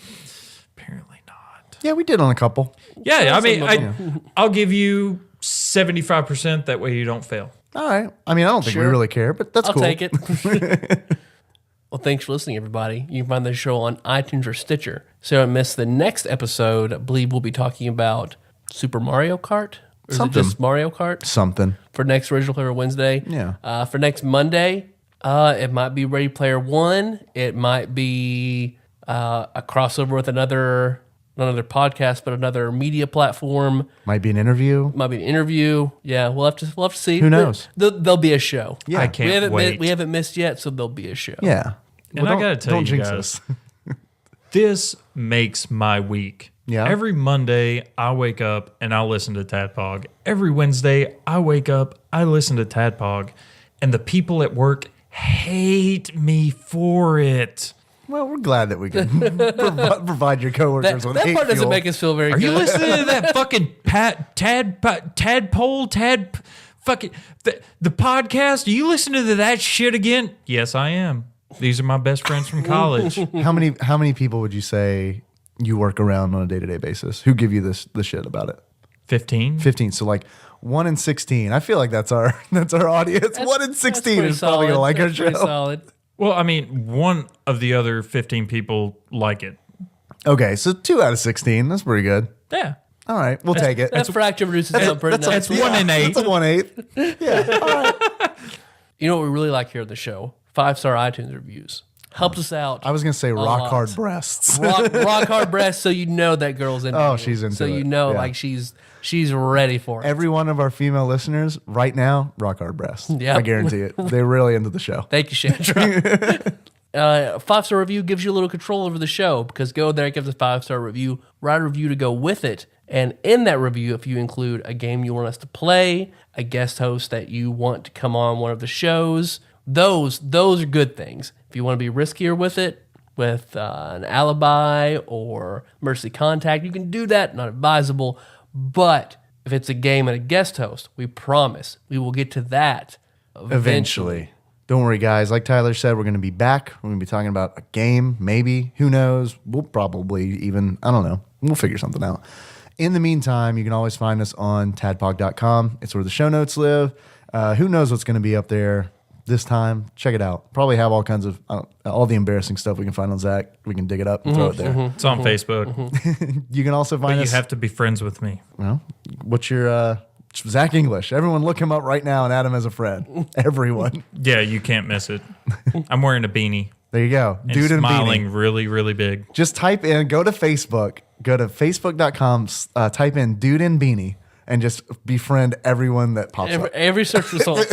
apparently not. Yeah, we did on a couple. Yeah, I mean, I'll give you 75%. That way you don't fail. All right. I mean, I don't think Sure. we really care, but that's I'll cool. take it. Well, thanks for listening, everybody. You can find the show on iTunes or Stitcher. So don't miss the next episode. I believe we'll be talking about Super Mario Kart. Or is Something. it just Mario Kart? Something. For next Original Player Wednesday. Yeah. For next Monday, it might be Ready Player One. It might be a crossover with another podcast, but another media platform. Might be an interview. Might be an interview. Yeah, we'll have to see. Who knows? There'll be a show. Yeah. I can't wait. We haven't missed yet, so there'll be a show. Yeah. And I gotta tell don't you jinx guys, us. this makes my week. Yeah? Every Monday, I wake up and I listen to TADPOG. Every Wednesday, I wake up, I listen to TADPOG. And the people at work hate me for it. Well, we're glad that we can provide your coworkers That with part hate doesn't fuel. make us feel very Are good. you listening to that fucking fucking the podcast? Are you listening to that shit again? Yes, I am. These are my best friends from college. How many people would you say you work around on a day-to-day basis who give you the shit about it? 15. 15. So like 1 in 16. I feel like that's our audience. 1 in 16 pretty is probably gonna solid. like our That's pretty show. solid. Well, I mean, one of the other 15 people like it. Okay, so 2 out of 16. That's pretty good. Yeah. All right, we'll take it. That fracture reduces up pretty nice. That's 1 in 8. That's a 1/8. Yeah. All right. You know what we really like here at the show? 5-star iTunes reviews. Helps us out. I was gonna say rock lot. hard breasts. rock hard breast, so you know that girl's into Oh, it. she's into So you it. know, Yeah. like she's ready for it. Every one of our female listeners right now, rock hard breasts. Yeah. I guarantee it. They're really into the show. Thank you, Chandra. A 5-star review gives you a little control over the show because go there, give us a 5-star review, write a review to go with it. And in that review, if you include a game you want us to play, a guest host that you want to come on one of the shows, those are good things. If you want to be riskier with it, with an alibi or emergency contact, you can do that. Not advisable. But if it's a game and a guest host, we promise we will get to that eventually. Don't worry, guys. Like Tyler said, we're going to be back. We're going to be talking about a game, maybe. Who knows? We'll probably even, I don't know. We'll figure something out. In the meantime, you can always find us on tadpog.com. It's where the show notes live. Who knows what's going to be up there this time? Check it out. Probably have all kinds of, all the embarrassing stuff we can find on Zach. We can dig it up and throw it there. It's on Facebook. You can also find But us. you have to be friends with me. Well, what's your Zach English? Everyone look him up right now and add him as a friend. Everyone. Yeah, you can't miss it. I'm wearing a beanie. There you go. And Dude in smiling beanie. really, really big. Just type in, go to Facebook, go to facebook.com, type in Dude in Beanie, and just befriend everyone that pops up. Every search result.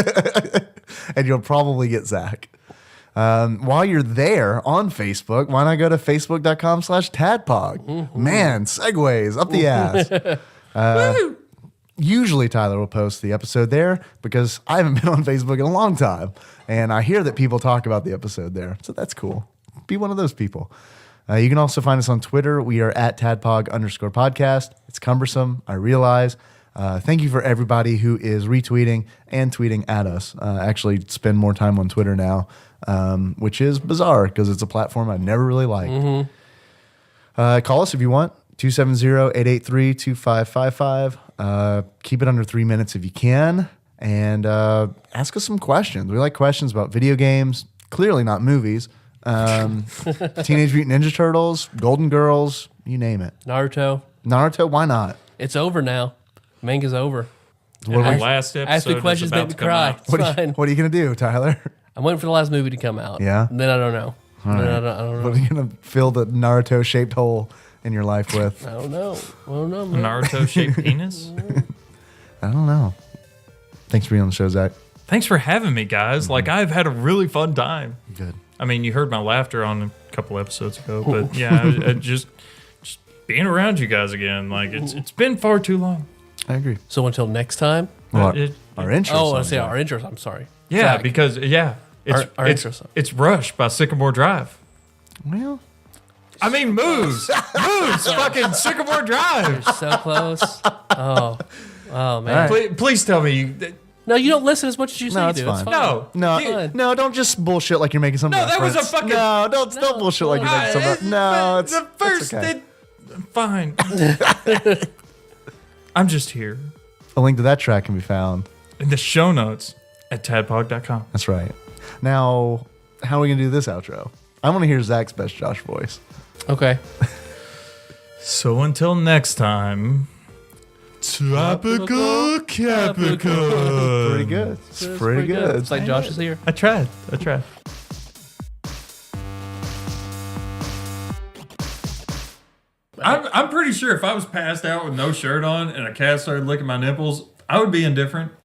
And you'll probably get Zach. While you're there on Facebook, why not go to facebook.com/tadpog? Man, segues up the ass. Usually Tyler will post the episode there because I haven't been on Facebook in a long time. And I hear that people talk about the episode there. So that's cool. Be one of those people. You can also find us on Twitter. We are at tadpog_podcast. It's cumbersome, I realize. Thank you for everybody who is retweeting and tweeting at us. I actually spend more time on Twitter now, which is bizarre because it's a platform I never really liked. Call us if you want. 270-883-2555. Keep it under 3 minutes if you can. And ask us some questions. We like questions about video games, clearly not movies. Teenage Mutant Ninja Turtles, Golden Girls, you name it. Naruto. Naruto, why not? It's over now. Manga's over. And the last episode Ask me questions, is about make me to come cry. out. It's fine. What are you going to do, Tyler? I'm waiting for the last movie to come out. Yeah? Then I don't know. All Then right. I don't know. What are you going to fill the Naruto-shaped hole in your life with? I don't know. A Man. Naruto-shaped penis? I don't know. Thanks for being on the show, Zach. Thanks for having me, guys. Like, I've had a really fun time. Good. I mean, you heard my laughter on a couple episodes ago, but yeah, I just being around you guys again, like, it's been far too long. I agree. So until next time. Well, It- our intro. Oh, I song, say Zach. our intros. I'm sorry. Yeah, Zach. because, Our intro song. it's Rush by Sycamore Drive. Well, I mean, Moose. Moose, fucking Sycamore Drive. So close. Oh, man. All right. Please tell me. No, you don't listen as much as you say No, you it's do. fine. It's fine. No. no, You- no, don't just bullshit like you're making some No, that was a reference. fucking- No, don't bullshit like you're making some reference. No, it's the first. it's okay. Fine. I'm just here A link to that track can be found. in the show notes at tadpog.com. That's right. Now, how are we going to do this outro? I want to hear Zach's best Josh voice. Okay. So until next time, Tropical Capricorn. Pretty good. It's pretty good. It's like Josh is here. I tried. I'm pretty sure if I was passed out with no shirt on and a cat started licking my nipples, I would be indifferent.